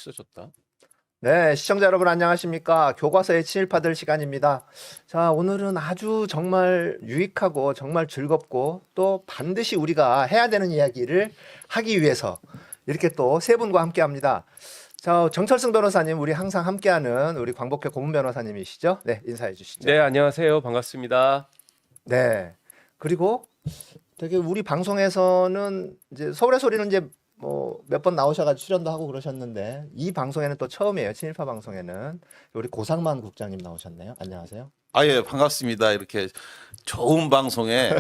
있어졌다. 네, 시청자 여러분 안녕하십니까? 교과서의 친일파들 시간입니다. 자, 오늘은 아주 정말 유익하고 정말 즐겁고 또 반드시 우리가 해야 되는 이야기를 하기 위해서 이렇게 또 세 분과 함께 합니다. 자, 정철승 변호사님, 우리 항상 함께하는 우리 광복회 고문 변호사님이시죠? 네, 인사해 주시죠. 네, 안녕하세요. 반갑습니다. 네. 그리고 되게 우리 방송에서는 이제 서울의 소리는 이제 뭐 몇 번 나오셔가지고 출연도 하고 그러셨는데 이 방송에는 또 처음이에요. 친일파 방송에는 우리 고상만 국장님 나오셨네요. 안녕하세요. 예, 반갑습니다. 이렇게 좋은 방송에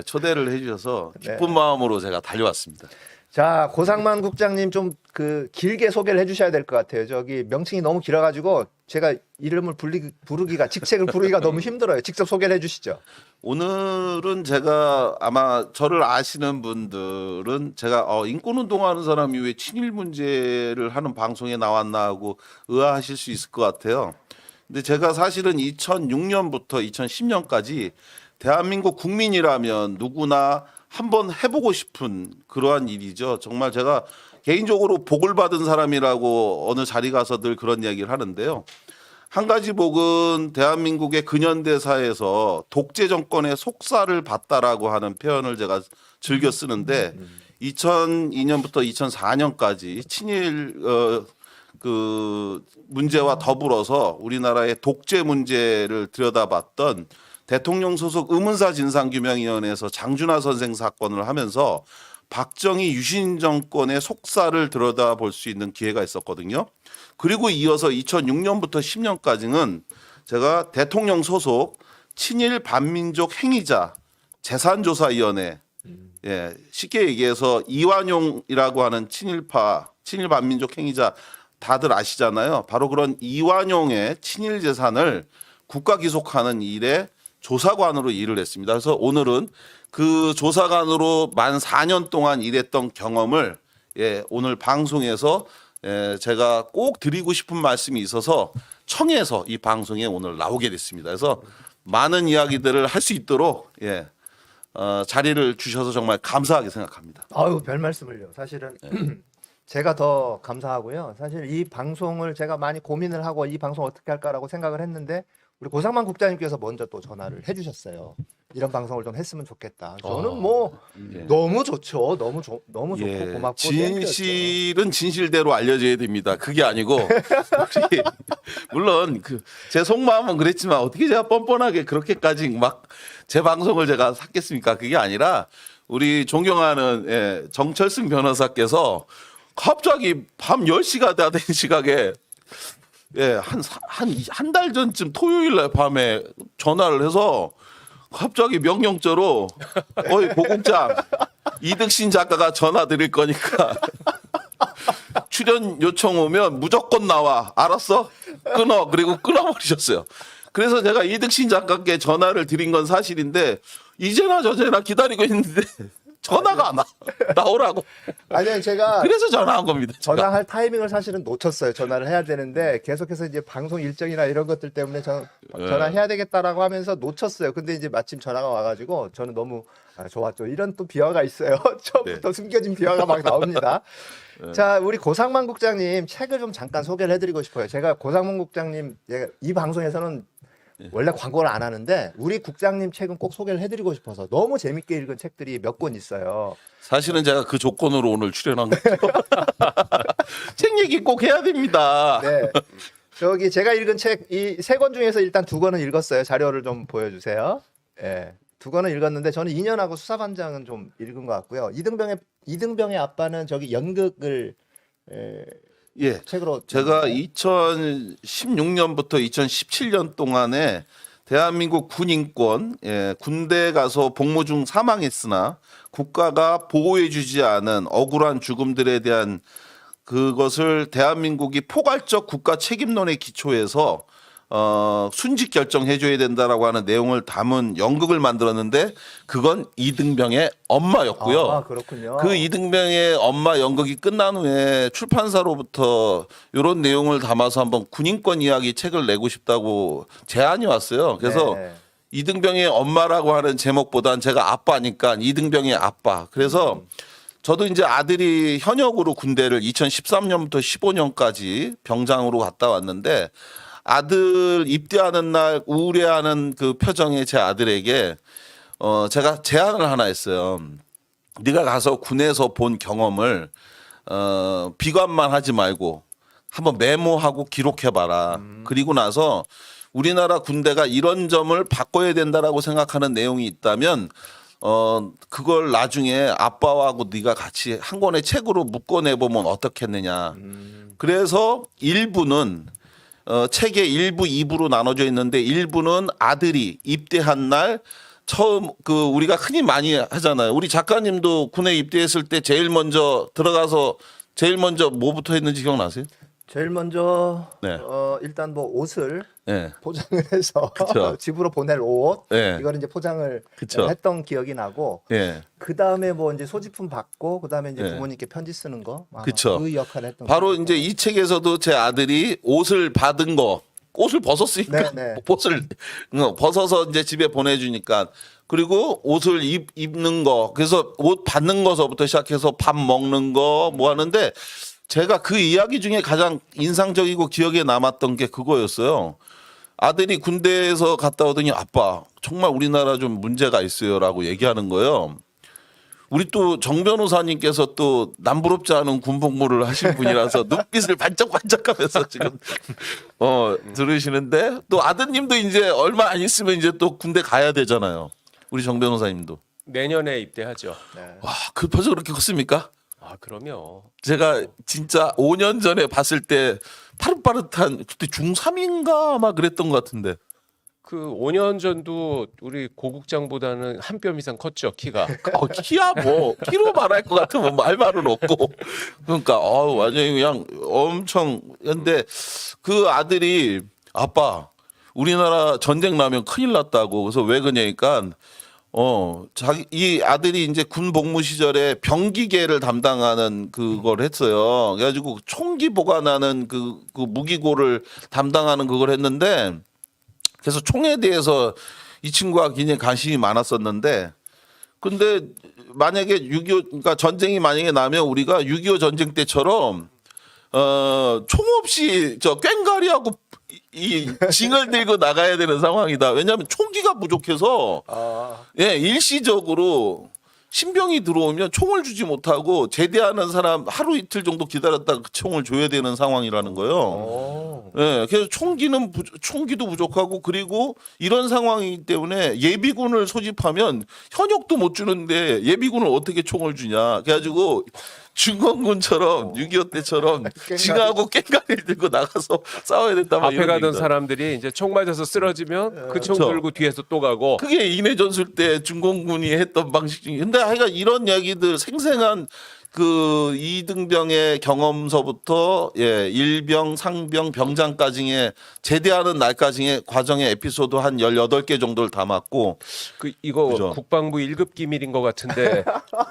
초대를 해주셔서 기쁜 마음으로 제가 달려왔습니다. 자, 고상만 국장님 좀 그 길게 소개를 해주셔야 될 것 같아요. 저기 명칭이 너무 길어가지고 제가 이름을 부르기가 직책을 부르기가 너무 힘들어요. 직접 소개를 해주시죠. 오늘은 제가 아마 저를 아시는 분들은 제가 인권운동하는 사람이 왜 친일 문제를 하는 방송에 나왔나 하고 의아하실 수 있을 것 같아요. 근데 제가 사실은 2006년부터 2010년까지 대한민국 국민이라면 누구나 한번 해보고 싶은 그러한 일이죠. 정말 제가 개인적으로 복을 받은 사람이라고 어느 자리 가서 늘 그런 이야기를 하는데요. 한 가지 복은 대한민국의 근현대사에서 독재 정권의 속살을 봤다라고 하는 표현을 제가 즐겨 쓰는데 2002년부터 2004년까지 친일 그 문제와 더불어서 우리나라의 독재 문제를 들여다봤던 대통령 소속 의문사 진상규명위원회에서 장준하 선생 사건을 하면서 박정희 유신 정권의 속살을 들여다볼 수 있는 기회가 있었거든요. 그리고 이어서 2006년부터 10년까지는 제가 대통령 소속 친일 반민족 행위자 재산조사위원회, 쉽게 얘기해서 이완용이라고 하는 친일파, 친일 반민족 행위자 다들 아시잖아요. 바로 그런 이완용의 친일 재산을 국가 기속하는 일에 조사관으로 일을 했습니다. 그래서 오늘은 그 조사관으로 만 4년 동안 일했던 경험을 오늘 방송에서 제가 꼭 드리고 싶은 말씀이 있어서 청해서 이 방송에 오늘 나오게 됐습니다. 그래서 많은 이야기들을 할 수 있도록 자리를 주셔서 정말 감사하게 생각합니다. 아유, 별 말씀을요. 사실은 제가 더 감사하고요. 사실 이 방송을 제가 많이 고민을 하고 이 방송 어떻게 할까라고 생각을 했는데 우리 고상만 국장님께서 먼저 또 전화를 해주셨어요. 이런 방송을 좀 했으면 좋겠다. 저는 뭐 너무 좋죠. 너무 좋고 고맙고 진실은 진실대로 알려져야 됩니다. 그게 아니고 우리 물론 제 속마음은 그랬지만 어떻게 제가 뻔뻔하게 그렇게까지 막 제 방송을 제가 샀겠습니까? 그게 아니라 우리 존경하는 정철승 변호사께서 갑자기 밤 10시가 다 된 시각에 한 달 전쯤 토요일 날 밤에 전화를 해서 갑자기 명령조로 어이 고국장 이득신 작가가 전화 드릴 거니까 출연 요청 오면 무조건 나와. 알았어? 끊어. 그리고 끊어버리셨어요. 그래서 제가 이득신 작가께 전화를 드린 건 사실인데 이제나 저제나 기다리고 있는데 전화가 안 와. 나오라고. 아니요, 제가 그래서 전화한 겁니다. 제가. 전화할 타이밍을 사실은 놓쳤어요. 전화를 해야 되는데 계속해서 이제 방송 일정이나 이런 것들 때문에 전화해야 되겠다라고 하면서 놓쳤어요. 근데 이제 마침 전화가 와가지고 저는 너무 좋았죠. 이런 또 비화가 있어요. 처음부터 숨겨진 비화가 막 나옵니다. 자, 우리 고상만 국장님 책을 좀 잠깐 소개를 해드리고 싶어요. 제가 고상만 국장님 이 방송에서는 원래 광고를 안 하는데 우리 국장님 책은 꼭 소개를 해드리고 싶어서 너무 재밌게 읽은 책들이 몇 권 있어요. 사실은 제가 그 조건으로 오늘 출연한 거죠. 책 얘기 꼭 해야 됩니다. 네. 저기 제가 읽은 책 이 세 권 중에서 일단 두 권은 읽었어요. 자료를 좀 보여주세요. 예. 두 권은 읽었는데 저는 2년하고 수사반장은 좀 읽은 것 같고요. 이등병의 아빠는 저기 연극을 책으로 제가 2016년부터 2017년 동안에 대한민국 군인권, 군대 가서 복무 중 사망했으나 국가가 보호해주지 않은 억울한 죽음들에 대한 그것을 대한민국이 포괄적 국가 책임론에 기초해서 순직 결정해줘야 된다라고 하는 내용을 담은 연극을 만들었는데 그건 이등병의 엄마였고요. 아, 그렇군요. 그 이등병의 엄마 연극이 끝난 후에 출판사로부터 이런 내용을 담아서 한번 군인권 이야기 책을 내고 싶다고 제안이 왔어요. 그래서 이등병의 엄마라고 하는 제목보단 제가 아빠니까 이등병의 아빠. 그래서 저도 이제 아들이 현역으로 군대를 2013년부터 15년까지 병장으로 갔다 왔는데 아들 입대하는 날 우울해하는 그 표정의 제 아들에게 제가 제안을 하나 했어요. 네가 가서 군에서 본 경험을 비관만 하지 말고 한번 메모하고 기록해봐라. 그리고 나서 우리나라 군대가 이런 점을 바꿔야 된다라고 생각하는 내용이 있다면 그걸 나중에 아빠하고 네가 같이 한 권의 책으로 묶어내보면 어떻겠느냐. 그래서 일부는 책의 1부, 2부로 나눠져 있는데 일부는 아들이 입대한 날 처음 그 우리가 흔히 많이 하잖아요. 우리 작가님도 군에 입대했을 때 제일 먼저 들어가서 제일 먼저 뭐부터 했는지 기억나세요? 제일 먼저 네. 일단 뭐 옷을 네. 포장을 해서 그쵸. 집으로 보낼 옷 네. 이거를 이제 포장을 그쵸. 했던 기억이 나고 예. 그 다음에 뭐 이제 소지품 받고 그 다음에 이제 네. 부모님께 편지 쓰는 거 아마 그쵸. 그 역할을 했던 바로 기억이 이제 이 책에서도 제 아들이 옷을 받은 거, 옷을 벗었으니까 네, 네. 옷을 벗어서 이제 집에 보내주니까 그리고 옷을 입는 거, 그래서 옷 받는 거서부터 시작해서 밥 먹는 거 뭐 하는데 제가 그 이야기 중에 가장 인상적이고 기억에 남았던 게 그거였어요. 아들이 군대에서 갔다 오더니 아빠 정말 우리나라 좀 문제가 있어요라고 얘기하는 거예요. 우리 또 정 변호사님께서 또 남부럽지 않은 군복무를 하신 분이라서 눈빛을 반짝반짝하면서 지금 들으시는데 또 아드님도 이제 얼마 안 있으면 이제 또 군대 가야 되잖아요. 우리 정 변호사님도. 내년에 입대하죠. 네. 와, 급해서 그렇게 컸습니까? 아, 그럼요. 제가 진짜 5년 전에 봤을 때 파릇파릇한 그때 중3인가 아마 그랬던 것 같은데. 그 5년 전도 우리 고국장보다는 한 뼘 이상 컸죠, 키가. 키야 뭐 키로 말할 것 같으면 말 말은 없고 그러니까 완전히 그냥 엄청 근데 그 아들이 아빠 우리나라 전쟁 나면 큰일 났다고 그래서 왜 그러냐니까 자기 이 아들이 이제 군 복무 시절에 병기계를 담당하는 그걸 했어요. 그래가지고 총기 보관하는 그 무기고를 담당하는 그걸 했는데 그래서 총에 대해서 이 친구가 굉장히 관심이 많았었는데 근데 만약에 6.25 그러니까 전쟁이 만약에 나면 우리가 6.25 전쟁 때처럼 총 없이 저 꽹가리하고 이 징을 들고 나가야 되는 상황이다. 왜냐하면 총기가 부족해서 예 일시적으로 신병이 들어오면 총을 주지 못하고 제대하는 사람 하루 이틀 정도 기다렸다가 그 총을 줘야 되는 상황이라는 거예요. 예, 그래서 총기도 부족하고 그리고 이런 상황이기 때문에 예비군을 소집하면 현역도 못 주는데 예비군을 어떻게 총을 주냐. 그래가지고 중공군처럼 6.25 때처럼 징하고 꽹가리를 들고 나가서 싸워야 됐다. 막 앞에 이런 가던 얘기다. 사람들이 이제 총 맞아서 쓰러지면 그 총 그쵸. 들고 뒤에서 또 가고. 그게 인해전술 때 중공군이 했던 방식 중에 근데 하여간 이런 이야기들 생생한 그 이등병의 경험서부터 예, 일병, 상병, 병장까지의 제대하는 날까지의 과정의 에피소드 한 18개 정도를 담았고 이거 그죠. 국방부 1급 기밀인 것 같은데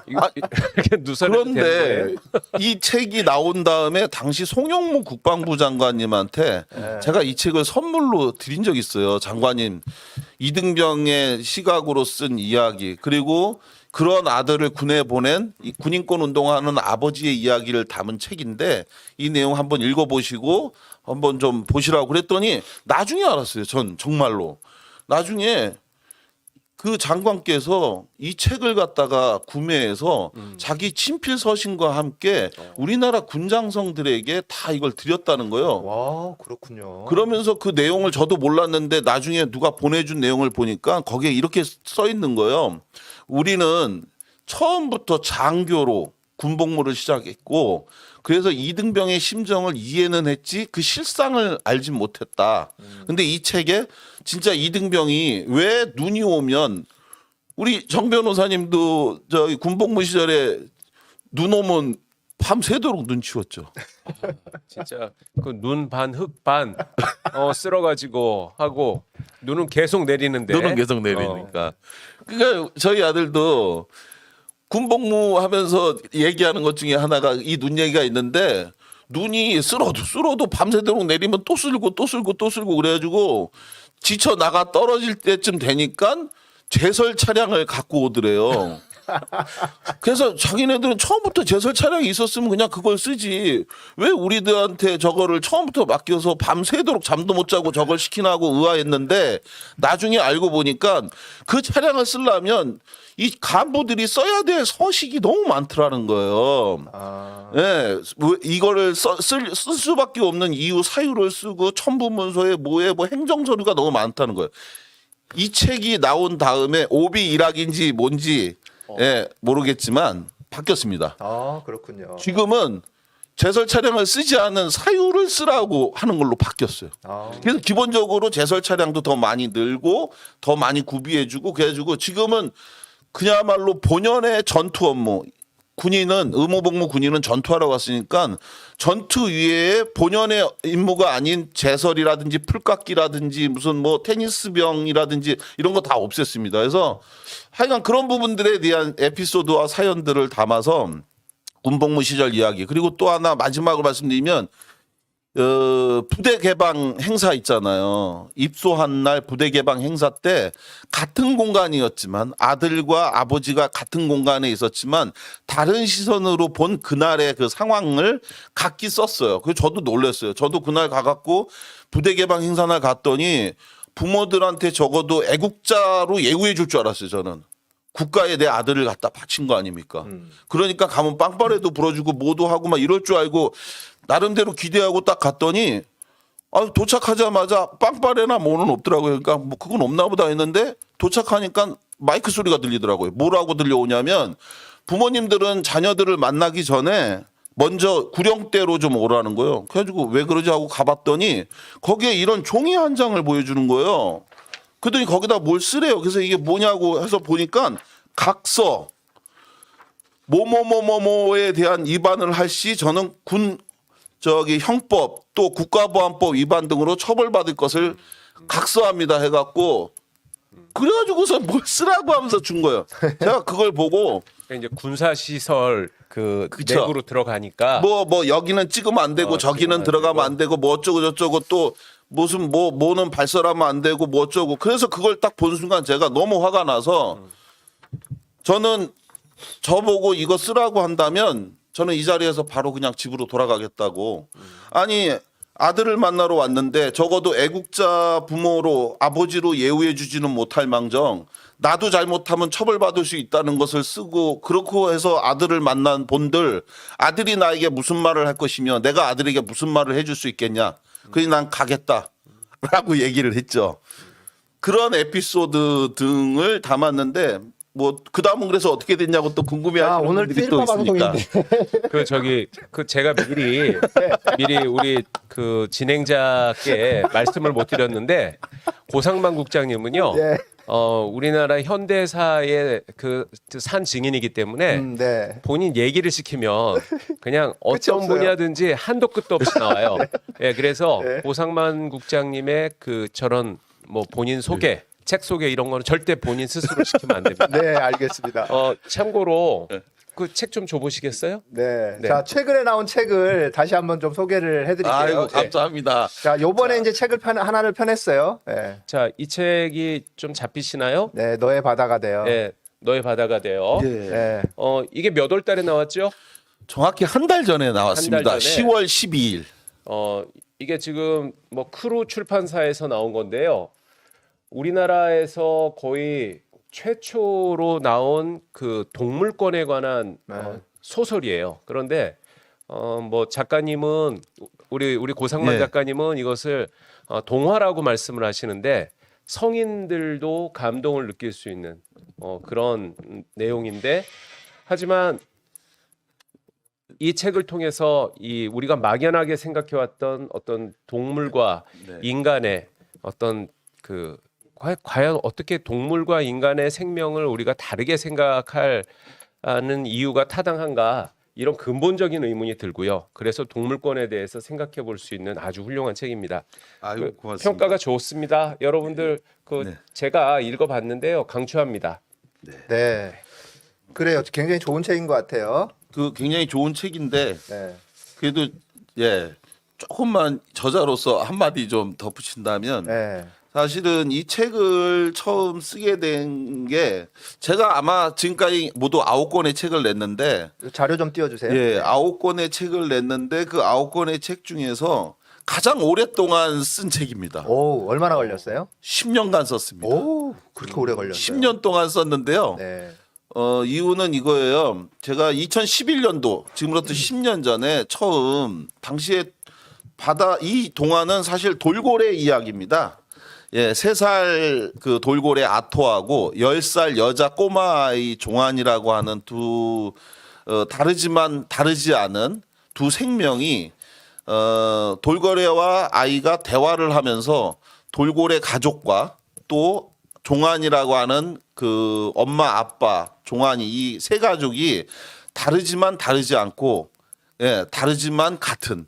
이렇게 누설해도 되는 그런데 거예요? 이 책이 나온 다음에 당시 송영무 국방부 장관님한테 제가 이 책을 선물로 드린 적이 있어요. 장관님 이등병의 시각으로 쓴 이야기 그리고 그런 아들을 군에 보낸 이 군인권 운동하는 아버지의 이야기를 담은 책인데 이 내용 한번 읽어보시고 한번 좀 보시라고 그랬더니 나중에 알았어요. 전 정말로 나중에 그 장관께서 이 책을 갖다가 구매해서 자기 친필 서신과 함께 우리나라 군장성들에게 다 이걸 드렸다는 거예요. 와 그렇군요. 그러면서 그 내용을 저도 몰랐는데 나중에 누가 보내준 내용을 보니까 거기에 이렇게 써 있는 거예요. 우리는 처음부터 장교로 군복무를 시작했고 그래서 이등병의 심정을 이해는 했지 그 실상을 알지 못했다. 근데 이 책에 진짜 이등병이 왜 눈이 오면 우리 정 변호사님도 저기 군복무 시절에 눈 오면 밤새도록 눈 치웠죠. 진짜 그 눈 반 흙 반 쓸어가지고 하고 눈은 계속 내리는데. 눈은 계속 내리니까. 그러니까 저희 아들도 군복무 하면서 얘기하는 것 중에 하나가 이 눈 얘기가 있는데 눈이 쓸어도 밤새도록 내리면 또 쓸고 또 쓸고 또 쓸고 그래가지고 지쳐 나가 떨어질 때쯤 되니까 제설 차량을 갖고 오더래요. 그래서 자기네들은 처음부터 제설 차량이 있었으면 그냥 그걸 쓰지. 왜 우리들한테 저거를 처음부터 맡겨서 밤새도록 잠도 못 자고 저걸 시키나고 의아했는데 나중에 알고 보니까 그 차량을 쓰려면 이 간부들이 써야 될 서식이 너무 많더라는 거예요. 아, 예, 이거를 쓸 수밖에 없는 이유 사유를 쓰고 첨부문서에 뭐에 뭐 행정 서류가 너무 많다는 거예요. 이 책이 나온 다음에 오비 일학인지 뭔지 예, 모르겠지만 바뀌었습니다. 그렇군요. 지금은 제설 차량을 쓰지 않은 사유를 쓰라고 하는 걸로 바뀌었어요. 아, 그래서 기본적으로 제설 차량도 더 많이 늘고 더 많이 구비해주고 그래가지고 지금은 그야말로 본연의 전투 업무. 군인은 의무복무 군인은 전투하러 갔으니까 전투 위에 본연의 임무가 아닌 제설이라든지 풀깎기라든지 무슨 뭐 테니스병이라든지 이런 거 다 없앴습니다. 그래서 하여간 그런 부분들에 대한 에피소드와 사연들을 담아서 군복무 시절 이야기 그리고 또 하나 마지막으로 말씀드리면 부대 개방 행사 있잖아요. 입소한 날 부대 개방 행사 때 같은 공간이었지만 아들과 아버지가 같은 공간에 있었지만 다른 시선으로 본 그날의 그 상황을 각기 썼어요. 그래서 저도 놀랐어요. 저도 그날 가갖고 부대 개방 행사 날 갔더니 부모들한테 적어도 애국자로 예우해 줄 줄 알았어요. 저는. 국가에 내 아들을 갖다 바친 거 아닙니까? 그러니까 가면 빵빠레도 불어주고 뭐도 하고 막 이럴 줄 알고 나름대로 기대하고 딱 갔더니 도착하자마자 빵빠레나 뭐는 없더라고요. 그러니까 뭐 그건 없나 보다 했는데 도착하니까 마이크 소리가 들리더라고요. 뭐라고 들려오냐면 부모님들은 자녀들을 만나기 전에 먼저 구령대로 좀 오라는 거예요. 그래가지고 왜 그러지 하고 가봤더니 거기에 이런 종이 한 장을 보여주는 거예요. 그랬더니 거기다 뭘 쓰래요. 그래서 이게 뭐냐고 해서 보니까 각서 뭐뭐뭐뭐뭐에 대한 위반을 할 시 저는 형법 또 국가보안법 위반 등으로 처벌받을 것을 각서합니다 해갖고 그래가지고서 뭘 쓰라고 하면서 준 거예요. 제가 그걸 보고 그러니까 이제 군사 시설 그 그쵸. 내부로 들어가니까 뭐 여기는 찍으면 안 되고 저기는 찍으면 들어가면 되고. 안 되고 뭐 어쩌고 저쩌고 또 무슨 뭐는 발설하면 안 되고 뭐 어쩌고 그래서 그걸 딱 본 순간 제가 너무 화가 나서 저는 저보고 이거 쓰라고 한다면 저는 이 자리에서 바로 그냥 집으로 돌아가겠다고. 아니 아들을 만나러 왔는데 적어도 애국자 부모로 아버지로 예우해 주지는 못할 망정 나도 잘못하면 처벌받을 수 있다는 것을 쓰고 그렇고 해서 아들을 만난 본들 아들이 나에게 무슨 말을 할 것이며 내가 아들에게 무슨 말을 해줄 수 있겠냐. 그래서 난 가겠다라고 얘기를 했죠. 그런 에피소드 등을 담았는데 뭐 그다음은 그래서 어떻게 됐냐고 또 궁금해하시는 오늘 분들이 또 찔파 있으니까. 방송인데. 제가 미리 우리 그 진행자께 말씀을 못 드렸는데 고상만 국장님은요. 네. 우리나라 현대사의 그 산 증인이기 때문에 네. 본인 얘기를 시키면 그냥 끝이 어떤 없어요. 분야든지 한도 끝도 없이 나와요. 예, 그래서 네. 고상만 국장님의 그 저런 뭐 본인 소개, 책 소개 이런 거는 절대 본인 스스로 시키면 안 됩니다. 네, 알겠습니다. 참고로 그 책 좀 줘보시겠어요? 네. 네. 자, 최근에 나온 책을 다시 한번 좀 소개를 해드릴게요. 아이고 감사합니다. 자, 요번에 이제 책을 하나를 펴냈어요. 네. 자, 이 책이 좀 잡히시나요? 네, 너의 바다가 돼요. 네, 너의 바다가 돼요. 예. 네. 이게 몇 월 달에 나왔죠? 정확히 한 달 전에 나왔습니다. 한달 전에? 10월 12일. 이게 지금 뭐 크루 출판사에서 나온 건데요. 우리나라에서 거의 최초로 나온 그 동물권에 관한 소설이에요. 그런데 뭐 작가님은 우리 고상만 네. 작가님은 이것을 동화라고 말씀을 하시는데 성인들도 감동을 느낄 수 있는 그런 내용인데 하지만 이 책을 통해서 우리가 막연하게 생각해왔던 어떤 동물과 네. 인간의 어떤 그 과연 어떻게 동물과 인간의 생명을 우리가 다르게 생각하는 이유가 타당한가 이런 근본적인 의문이 들고요. 그래서 동물권에 대해서 생각해 볼 수 있는 아주 훌륭한 책입니다. 아유 그 고맙습니다. 평가가 좋습니다. 여러분들 네. 제가 읽어봤는데요. 강추합니다. 네. 그래요. 굉장히 좋은 책인 것 같아요. 그 굉장히 좋은 책인데 네. 그래도 조금만 저자로서 한마디 좀 덧붙인다면 네. 사실은 이 책을 처음 쓰게 된 게 제가 아마 지금까지 모두 9권의 책을 냈는데 자료 좀 띄워주세요. 예, 9권의 책을 냈는데 그 9권의 책 중에서 가장 오랫동안 쓴 책입니다. 오, 얼마나 걸렸어요? 10년간 썼습니다. 오, 그렇게 오래 걸렸어요. 10년 동안 썼는데요. 네. 이유는 이거예요. 제가 2011년도 지금으로부터 10년 전에 처음 당시에 이 동화는 사실 돌고래 이야기입니다. 예, 3살 그 돌고래 아토하고 10살 여자 꼬마아이 종안이라고 하는 두 다르지만 다르지 않은 두 생명이 돌고래와 아이가 대화를 하면서 돌고래 가족과 또 종안이라고 하는 그 엄마 아빠 종안이 이 세 가족이 다르지만 다르지 않고 예, 다르지만 같은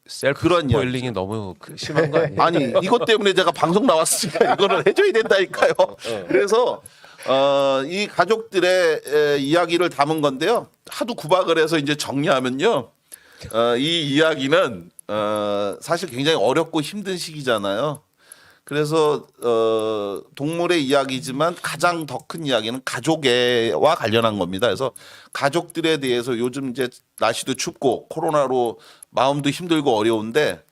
셀프 그런 스포일링이 너무 심한 거 아니에요? 아니 이것 때문에 제가 방송 나왔으니까 이거를 해줘야 된다니까요. 그래서 이 가족들의 이야기를 담은 건데요. 하도 구박을 해서 이제 정리하면요. 이 이야기는 사실 굉장히 어렵고 힘든 시기잖아요. 그래서 동물의 이야기지만 가장 더 큰 이야기는 가족애와 관련한 겁니다. 그래서 가족들에 대해서 요즘 이제 날씨도 춥고 코로나로 마음도 힘들고 어려운데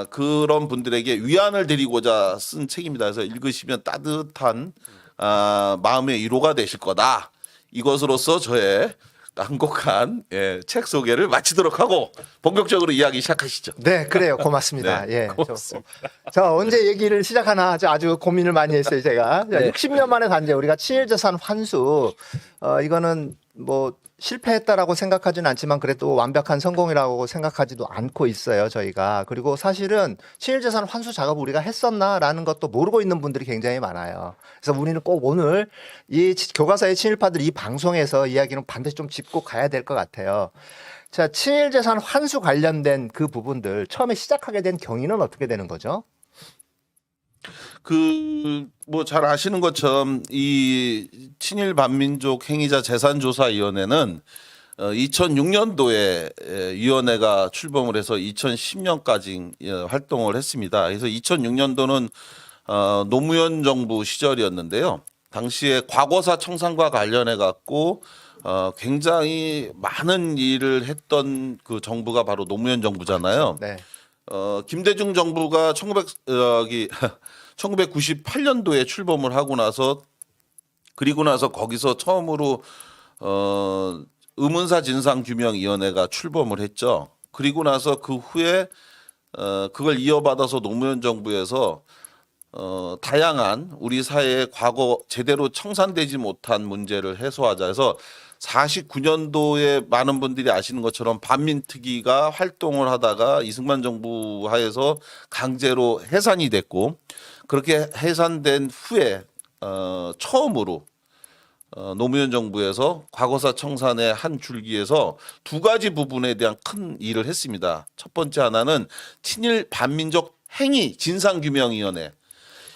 그런 분들에게 위안을 드리고자 쓴 책입니다. 그래서 읽으시면 따뜻한 마음의 위로가 되실 거다. 이것으로서 저의 한곡한 책 소개를 마치도록 하고 본격적으로 이야기 시작하시죠. 네, 그래요. 고맙습니다. 네, 예. 고맙습니다. 자, 언제 얘기를 시작하나 아주 고민을 많이 했어요, 제가. 자, 네. 60년 만에 간제 우리가 친일재산 환수. 이거는 뭐 실패했다라고 생각하지는 않지만 그래도 완벽한 성공이라고 생각하지도 않고 있어요, 저희가. 그리고 사실은 친일재산 환수 작업을 우리가 했었나라는 것도 모르고 있는 분들이 굉장히 많아요. 그래서 우리는 꼭 오늘 이 교과서의 친일파들 이 방송에서 이야기는 반드시 좀 짚고 가야 될 것 같아요. 자, 친일재산 환수 관련된 그 부분들 처음에 시작하게 된 경위는 어떻게 되는 거죠? 뭐 잘 아시는 것처럼 이 친일 반민족 행위자 재산조사위원회는 2006년도에 위원회가 출범을 해서 2010년까지 활동을 했습니다. 그래서 2006년도는 노무현 정부 시절이었는데요. 당시에 과거사 청산과 관련해 갖고 굉장히 많은 일을 했던 그 정부가 바로 노무현 정부잖아요. 네. 김대중 정부가 1998년도에 출범을 하고 나서 그리고 나서 거기서 처음으로 의문사 진상규명위원회가 출범을 했죠. 그리고 나서 그 후에 그걸 이어받아서 노무현 정부에서 다양한 우리 사회의 과거 제대로 청산되지 못한 문제를 해소하자 해서 49년도에 많은 분들이 아시는 것처럼 반민특위가 활동을 하다가 이승만 정부 하에서 강제로 해산이 됐고 그렇게 해산된 후에 처음으로 노무현 정부에서 과거사 청산의 한 줄기에서 두 가지 부분에 대한 큰 일을 했습니다. 첫 번째 하나는 친일 반민족 행위 진상규명위원회.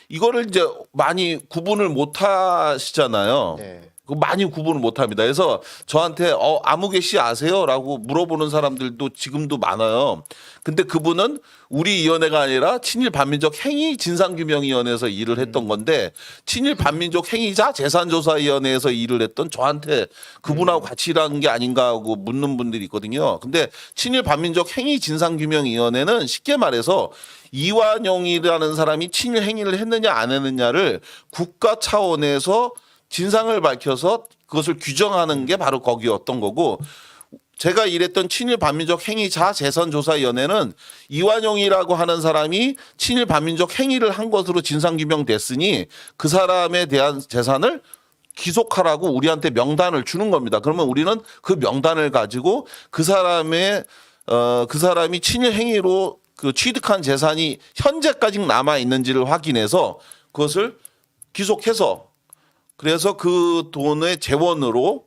이거를 이제 많이 구분을 못 하시잖아요. 네. 많이 구분을 못 합니다. 그래서 저한테 아무개 씨 아세요?라고 물어보는 사람들도 지금도 많아요. 근데 그분은 우리 위원회가 아니라 친일 반민족 행위 진상규명위원회에서 일을 했던 건데 친일 반민족 행위자 재산조사위원회에서 일을 했던 저한테 그분하고 같이 일하는 게 아닌가 하고 묻는 분들이 있거든요. 근데 친일 반민족 행위 진상규명위원회는 쉽게 말해서 이완용이라는 사람이 친일 행위를 했느냐 안 했느냐를 국가 차원에서 진상을 밝혀서 그것을 규정하는 게 바로 거기였던 거고 제가 일했던 친일 반민족 행위자 재산조사위원회는 이완용이라고 하는 사람이 친일 반민족 행위를 한 것으로 진상규명됐으니 그 사람에 대한 재산을 기속하라고 우리한테 명단을 주는 겁니다. 그러면 우리는 그 명단을 가지고 그 사람이 친일 행위로 그 취득한 재산이 현재까지 남아 있는지를 확인해서 그것을 기속해서 그래서 그 돈의 재원으로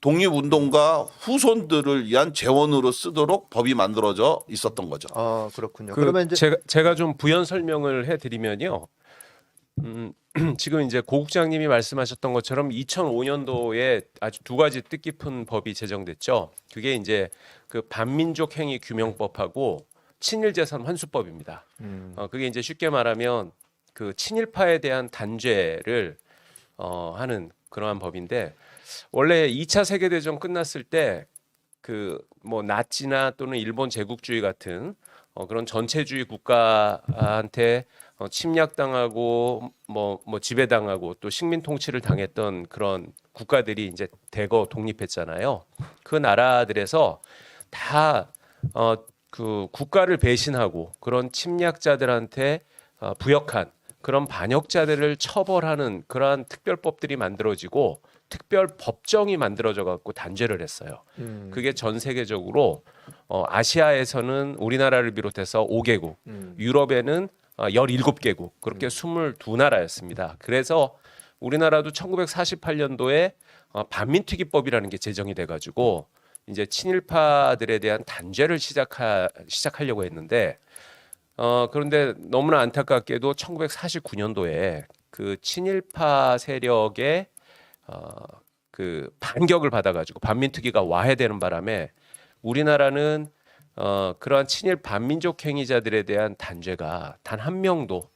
독립운동가 후손들을 위한 재원으로 쓰도록 법이 만들어져 있었던 거죠. 그렇군요. 그러면 이제 제가 좀 부연 설명을 해드리면요. 지금 이제 고 국장님이 말씀하셨던 것처럼 2005년도에 아주 두 가지 뜻깊은 법이 제정됐죠. 그게 이제 그 반민족 행위 규명법하고 친일재산 환수법입니다. 그게 이제 쉽게 말하면 그 친일파에 대한 단죄를 하는 그러한 법인데 원래 2차 세계대전 끝났을 때 그 뭐 나치나 또는 일본 제국주의 같은 그런 전체주의 국가한테 침략당하고 뭐 지배당하고 또 식민 통치를 당했던 그런 국가들이 이제 대거 독립했잖아요. 그 나라들에서 다 그 국가를 배신하고 그런 침략자들한테 부역한 그런 반역자들을 처벌하는 그러한 특별법들이 만들어지고 특별 법정이 만들어져 갖고 단죄를 했어요. 그게 전 세계적으로 아시아에서는 우리나라를 비롯해서 5개국, 유럽에는 17개국 그렇게 22나라였습니다. 그래서 우리나라도 1948년도에 반민특위법이라는 게 제정이 돼가지고 이제 친일파들에 대한 단죄를 시작하려고 했는데 그런데 너무나 안타깝게도 1949년도에 그 친일파 세력의 그 반격을 받아가지고 반민특위가 와해되는 바람에 우리나라는 그러한 친일 반민족 행위자들에 대한 단죄가 단 한 명도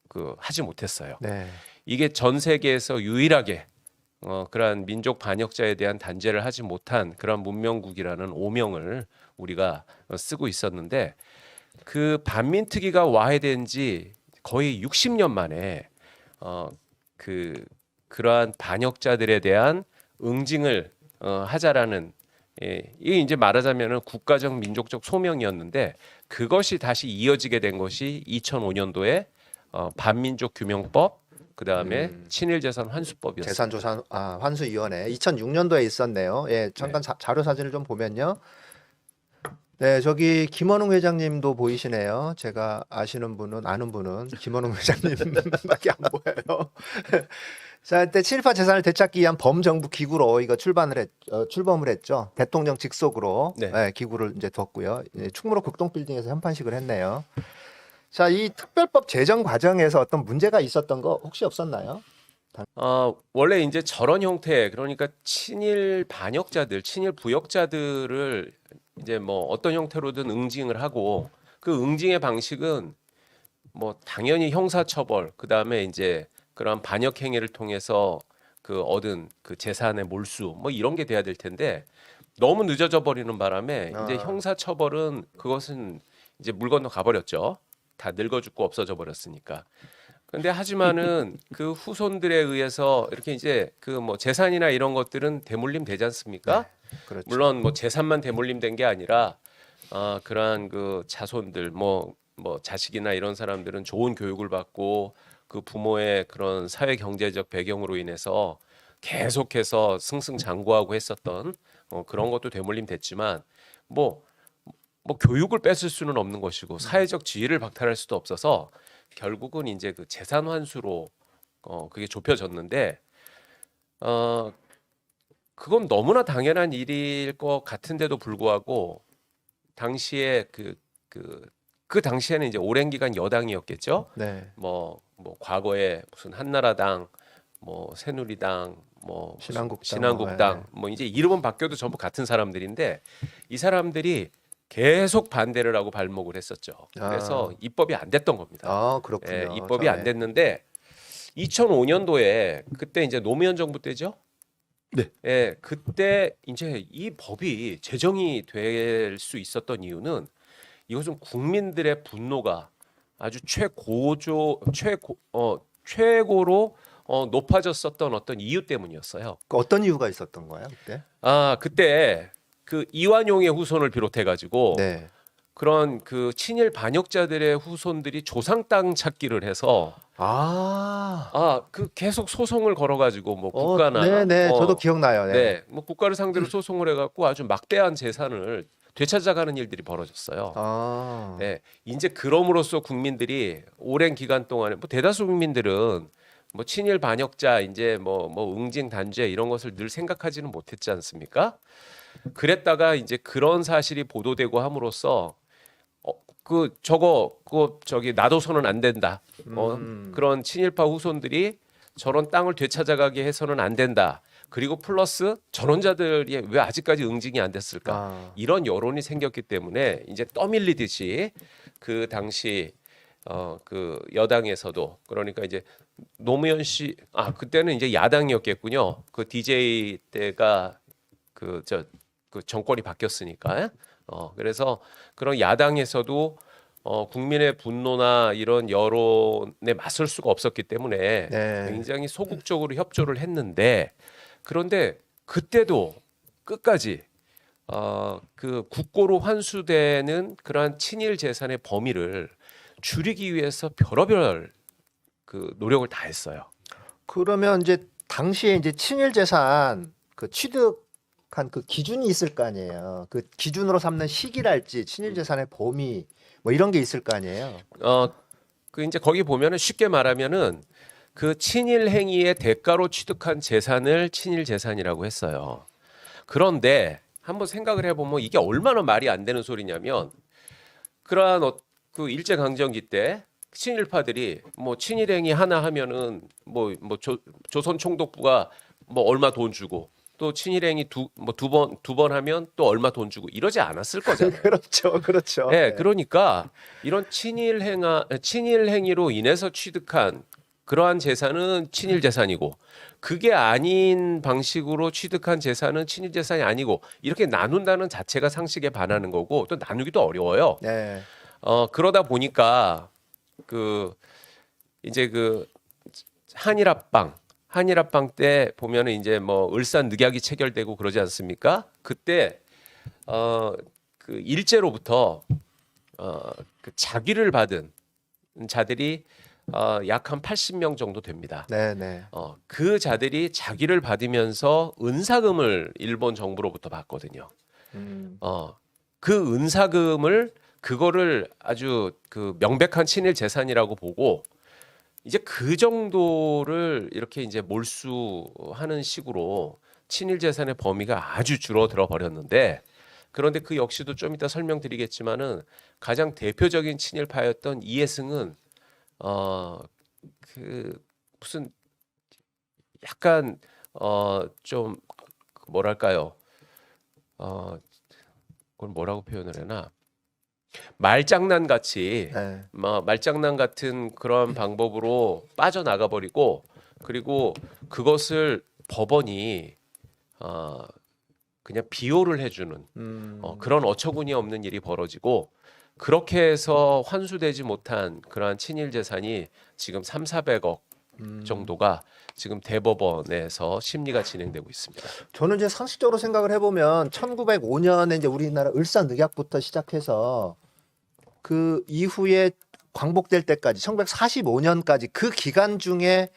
그 하지 못했어요. 네. 이게 전 세계에서 유일하게 그러한 민족 반역자에 대한 단죄를 하지 못한 그런 문명국이라는 오명을 우리가 쓰고 있었는데 그 반민특위가 와해된 지 거의 60년 만에 그러한 반역자들에 대한 응징을 하자라는 이게 이제 말하자면은 국가적 민족적 소명이었는데 그것이 다시 이어지게 된 것이 2005년도에 반민족 규명법 그다음에 친일재산 환수법이었어요. 재산조사 환수위원회 2006년도에 있었네요. 예, 잠깐 자료 사진을 좀 보면요. 네, 저기 김원웅 회장님도 보이시네요. 제가 아는 분은 김원웅 회장님밖에 안 보여요. 자, 그때 친일파 재산을 되찾기 위한 범정부 기구로 이거 출범을 했죠. 대통령 직속으로 네. 예, 기구를 이제 뒀고요. 예, 충무로 극동빌딩에서 현판식을 했네요. 자, 이 특별법 제정 과정에서 어떤 문제가 있었던 거 혹시 없었나요? 원래 이제 저런 형태 그러니까 친일 반역자들, 친일 부역자들을 이제 뭐 어떤 형태로든 응징을 하고 그 응징의 방식은 뭐 당연히 형사처벌 그다음에 이제 그런 반역 행위를 통해서 그 얻은 그 재산의 몰수 뭐 이런 게 돼야 될 텐데 너무 늦어져 버리는 바람에 이제 형사처벌은 그것은 이제 물 건너 가버렸죠. 다 늙어 죽고 없어져 버렸으니까. 근데 하지만은 그 후손들에 의해서 이렇게 이제 그 뭐 재산이나 이런 것들은 대물림 되지 않습니까? 그렇죠. 물론 뭐 재산만 대물림된 게 아니라 그러한 그 자손들 뭐 자식이나 이런 사람들은 좋은 교육을 받고 그 부모의 그런 사회 경제적 배경으로 인해서 계속해서 승승장구하고 했었던 그런 것도 되물림 됐지만 뭐 교육을 뺏을 수는 없는 것이고 사회적 지위를 박탈할 수도 없어서 결국은 이제 그 재산 환수로 그게 좁혀졌는데 그건 너무나 당연한 일일 것 같은데도 불구하고 당시에 그 당시에는 이제 오랜 기간 여당이었겠죠. 네. 뭐 과거에 무슨 한나라당, 뭐 새누리당, 뭐 무슨 신한국당, 뭐 이제 이름은 바뀌어도 전부 같은 사람들인데 이 사람들이 계속 반대를 하고 발목을 했었죠. 그래서 입법이 안 됐던 겁니다. 아, 그렇군요. 예, 입법이 안 됐는데 2005년도에 그때 이제 노무현 정부 때죠. 네. 예, 그때 이제 이 법이 제정이 될 수 있었던 이유는 이것은 국민들의 분노가 아주 최고로 높아졌었던 어떤 이유 때문이었어요. 그 어떤 이유가 있었던 거예요, 그때? 그때 그 이완용의 후손을 비롯해 가지고 네. 그런 그 친일 반역자들의 후손들이 조상 땅 찾기를 해서 그 계속 소송을 걸어 가지고 뭐 국가나 네, 저도 기억나요. 네. 네, 뭐 국가를 상대로 소송을 해 갖고 아주 막대한 재산을 되찾아가는 일들이 벌어졌어요. 네, 이제 그럼으로써 국민들이 오랜 기간 동안에 뭐 대다수 국민들은 뭐 친일 반역자 이제 뭐 응징 단죄 이런 것을 늘 생각하지는 못했지 않습니까? 그랬다가 이제 그런 사실이 보도되고 함으로써 저기 놔둬서는 안 된다. 그런 친일파 후손들이 저런 땅을 되찾아가게 해서는 안 된다. 그리고 플러스 전원자들이 왜 아직까지 응징이 안 됐을까? 이런 여론이 생겼기 때문에 이제 떠밀리듯이 그 당시 그 여당에서도 그러니까 이제 노무현 씨 그때는 이제 야당이었겠군요. 그 DJ 때가 그 정권이 바뀌었으니까 그래서 그런 야당에서도 국민의 분노나 이런 여론에 맞설 수가 없었기 때문에 네. 굉장히 소극적으로 협조를 했는데 그런데 그때도 끝까지 그 국고로 환수되는 그러한 친일 재산의 범위를 줄이기 위해서 별의별 그 노력을 다 했어요. 그러면 이제 당시에 이제 친일 재산 그 취득한 그 기준이 있을 거 아니에요. 그 기준으로 삼는 시기랄지 친일 재산의 범위 뭐 이런 게 있을 거 아니에요. 그 이제 거기 보면은 쉽게 말하면은 그 친일 행위의 대가로 취득한 재산을 친일 재산이라고 했어요. 그런데 한번 생각을 해보면 이게 얼마나 말이 안 되는 소리냐면 그러한 그 일제 강점기 때 친일파들이 뭐 친일 행위 하나 하면은 조선 총독부가 뭐 얼마 돈 주고 또 친일 행위 두 번 하면 또 얼마 돈 주고 이러지 않았을 거잖아요. 그렇죠, 그렇죠. 네, 그러니까 이런 친일 행위로 인해서 취득한 그러한 재산은 친일 재산이고 그게 아닌 방식으로 취득한 재산은 친일 재산이 아니고 이렇게 나눈다는 자체가 상식에 반하는 거고 또 나누기도 어려워요. 네. 그러다 보니까 그 이제 그 한일합방 때 보면은 이제 뭐 을사늑약이 체결되고 그러지 않습니까? 그때 그 일제로부터 그 자기를 받은 자들이 약 한 80명 정도 됩니다. 네, 네. 그 자들이 자기를 받으면서 은사금을 일본 정부로부터 받거든요. 그 은사금을 그거를 아주 그 명백한 친일 재산이라고 보고 이제 그 정도를 이렇게 이제 몰수하는 식으로 친일 재산의 범위가 아주 줄어들어 버렸는데 그런데 그 역시도 좀 이따 설명드리겠지만은 가장 대표적인 친일파였던 이해승은 그 무슨 약간 좀 뭐랄까요 그걸 뭐라고 표현을 해나 말장난 같이 네. 말장난 같은 그런 방법으로 빠져나가 버리고 그리고 그것을 법원이 그냥 비호를 해주는 그런 어처구니 없는 일이 벌어지고 그렇게 해서 환수되지 못한 그러한 친일 재산이 지금 3,400억 정도가 지금 대법원에서 심리가 진행되고 있습니다. 저는 이제 상식적으로 생각을 해보면 1905년에 이제 우리나라 을사늑약부터 시작해서 그 이후에 광복될 때까지 1945년까지 그 기간 중에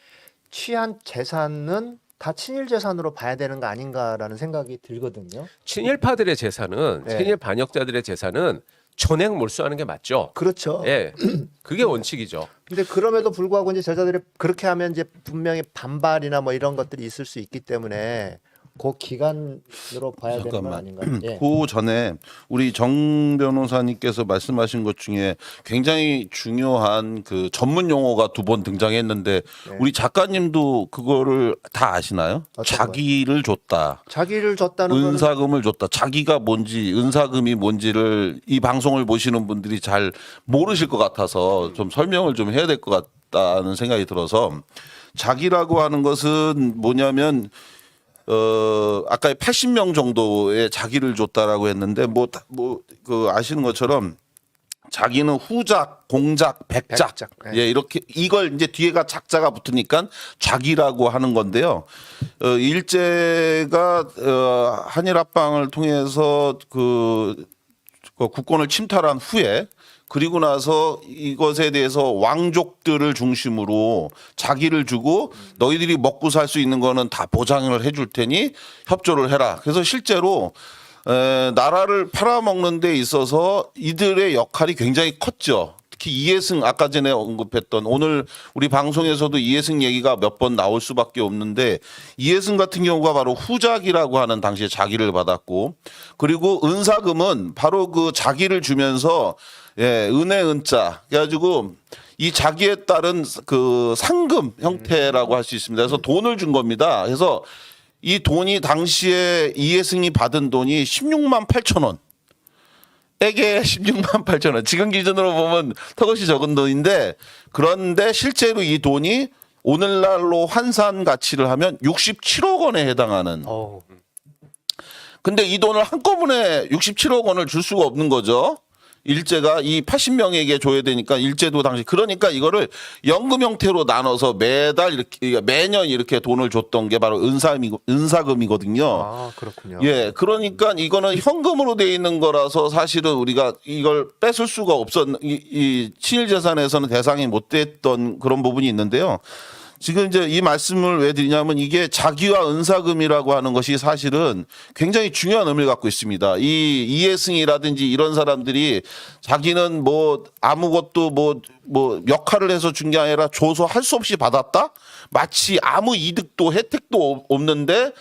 취한 재산은 다 친일 재산으로 봐야 되는 거 아닌가라는 생각이 들거든요. 친일파들의 재산은 네. 친일 반역자들의 재산은 전액 몰수하는 게 맞죠. 그렇죠. 예, 그게 원칙이죠. 근데 그럼에도 불구하고 이제 제자들이 그렇게 하면 이제 분명히 반발이나 뭐 이런 것들이 있을 수 있기 때문에 그 기간으로 봐야 되는 건 잠깐만. 아닌가. 예. 그 전에 우리 정 변호사님께서 말씀하신 것 중에 굉장히 중요한 그 전문 용어가 2번 등장했는데 우리 작가님도 그거를 다 아시나요? 어떤 자기를 줬다. 자기를 줬다는 거는 은사금을 줬다. 자기가 뭔지 은사금이 뭔지를 이 방송을 보시는 분들이 잘 모르실 것 같아서 좀 설명을 좀 해야 될 것 같다는 생각이 들어서 자기라고 하는 것은 뭐냐면 아까 80명 정도의 자기를 줬다라고 했는데 그 아시는 것처럼 자기는 후작, 공작, 백작, 백작, 예, 이렇게 이걸 이제 뒤에가 작자가 붙으니까 자기라고 하는 건데요. 일제가 한일합방을 통해서 그 국권을 침탈한 후에 그리고 나서 이것에 대해서 왕족들을 중심으로 자기를 주고 너희들이 먹고 살 수 있는 거는 다 보장을 해줄 테니 협조를 해라. 그래서 실제로 나라를 팔아먹는 데 있어서 이들의 역할이 굉장히 컸죠. 특히 이해승 아까 전에 언급했던 오늘 우리 방송에서도 이해승 얘기가 몇 번 나올 수밖에 없는데 이해승 같은 경우가 바로 후작이라고 하는 당시에 자기를 받았고 그리고 은사금은 바로 그 자기를 주면서 은혜 은자 그래가지고 이 자기에 따른 그 상금 형태라고 할 수 있습니다. 그래서 돈을 준 겁니다. 그래서 이 돈이 당시에 이해승이 받은 돈이 16만 8천 원에 빼게 16만 8천 원. 지금 기준으로 보면 턱없이 적은 돈인데 그런데 실제로 이 돈이 오늘날로 환산 가치를 하면 67억 원에 해당하는. 어우. 근데 이 돈을 한꺼번에 67억 원을 줄 수가 없는 거죠. 일제가 이 80명에게 줘야 되니까 일제도 당시 그러니까 이거를 연금 형태로 나눠서 매달 이렇게 매년 이렇게 돈을 줬던 게 바로 은사금이거든요. 아, 그렇군요. 예, 그러니까 이거는 현금으로 돼 있는 거라서 사실은 우리가 이걸 뺏을 수가 이 친일 재산에서는 대상이 못 됐던 그런 부분이 있는데요. 지금 이제 이 말씀을 왜 드리냐면 이게 자기와 은사금이라고 하는 것이 사실은 굉장히 중요한 의미를 갖고 있습니다. 이 이해승이라든지 이런 사람들이 자기는 뭐 아무것도 뭐 역할을 해서 준 게 아니라 줘서 할 수 없이 받았다? 마치 아무 이득도 혜택도 없는데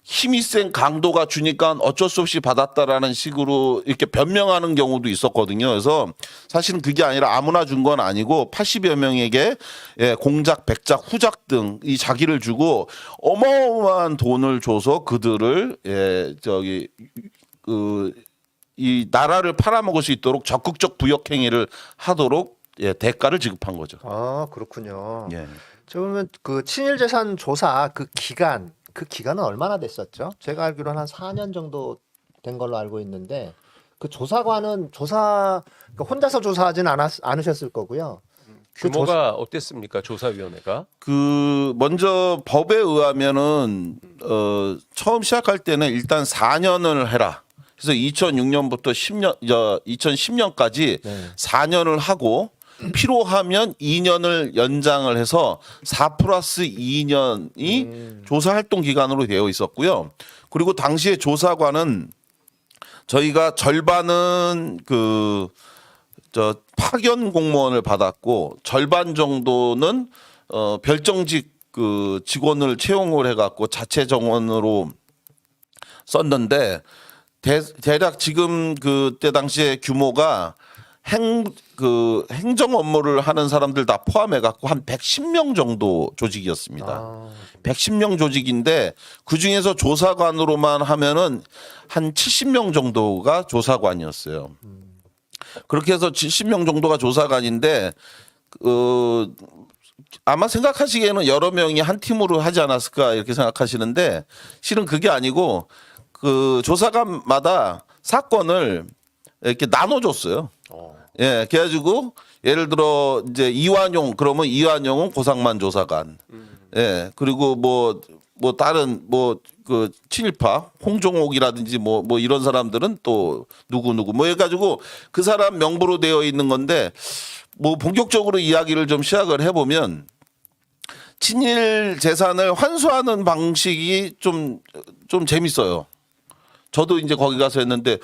힘이 센 강도가 주니까 어쩔 수 없이 받았다라는 식으로 이렇게 변명하는 경우도 있었거든요. 그래서 사실은 그게 아니라 아무나 준 건 아니고 80여 명에게 공작, 백작, 후작 등 이 자기를 주고 어마어마한 돈을 줘서 그들을 이 나라를 팔아먹을 수 있도록 적극적 부역 행위를 하도록 대가를 지급한 거죠. 아, 그렇군요. 예. 그러면 그 친일재산 조사 그 기간은 얼마나 됐었죠? 제가 알기로는 한 4년 정도 된 걸로 알고 있는데 그 조사관은 그러니까 혼자서 조사하지는 않으셨을 거고요. 그 규모가 어땠습니까? 조사위원회가? 먼저 법에 의하면은 처음 시작할 때는 일단 4년을 해라. 그래서 2006년부터 2010년까지 네. 4년을 하고 필요하면 2년을 연장을 해서 4+2년이 조사 활동 기간으로 되어 있었고요. 그리고 당시에 조사관은 저희가 절반은 파견 공무원을 받았고 절반 정도는 별정직 직원을 채용을 해갖고 자체 정원으로 썼는데 대략 지금 그때 당시에 규모가 행정 업무를 하는 사람들 다 포함해 갖고 한 110명 정도 조직이었습니다. 아, 110명 조직인데 그 중에서 조사관으로만 하면은 한 70명 정도가 조사관이었어요. 그렇게 해서 70명 정도가 조사관인데 아마 생각하시기에는 여러 명이 한 팀으로 하지 않았을까 이렇게 생각하시는데 실은 그게 아니고 그 조사관마다 사건을 이렇게 나눠줬어요. 예, 그래가지고 예를 들어 이제 이완용 그러면 이완용은 고상만 조사관. 예, 그리고 뭐 다른 그 친일파 홍종옥이라든지 뭐 이런 사람들은 또 누구 뭐 해가지고 그 사람 명부로 되어 있는 건데 뭐 본격적으로 이야기를 좀 시작을 해보면 친일 재산을 환수하는 방식이 좀 재밌어요. 저도 이제 거기 가서 했는데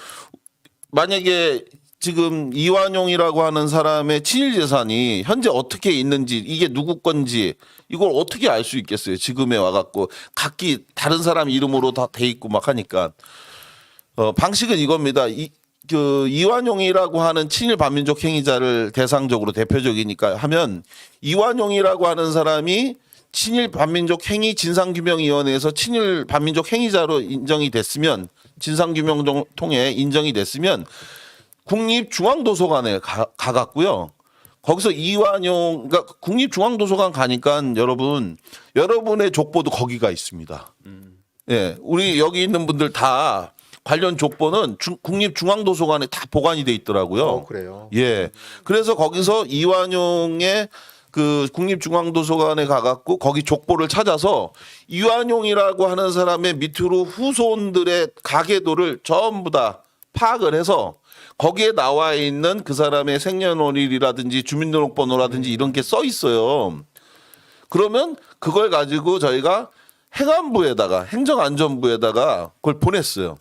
만약에 지금 이완용이라고 하는 사람의 친일 재산이 현재 어떻게 있는지 이게 누구 건지 이걸 어떻게 알 수 있겠어요. 지금에 와갖고 각기 다른 사람 이름으로 다 돼 있고 막 하니까 방식은 이겁니다. 이완용이라고 하는 친일 반민족 행위자를 대상적으로 대표적이니까 하면 이완용이라고 하는 사람이 친일 반민족 행위 진상규명위원회에서 친일 반민족 행위자로 인정이 됐으면 진상규명 통해 인정이 됐으면 국립중앙도서관에 가갔고요. 거기서 그러니까 국립중앙도서관 가니까 여러분의 족보도 거기가 있습니다. 예, 우리 여기 있는 분들 다 관련 족보는 국립중앙도서관에 다 보관이 돼 있더라고요. 그래요. 예, 그래서 거기서 이완용의 그 국립중앙도서관에 가갖고 거기 족보를 찾아서 이완용이라고 하는 사람의 밑으로 후손들의 가계도를 전부 다 파악을 해서 거기에 나와 있는 그 사람의 생년월일이라든지 주민등록번호라든지 이런 게 써 있어요. 그러면 그걸 가지고 저희가 행정안전부에다가 그걸 보냈어요.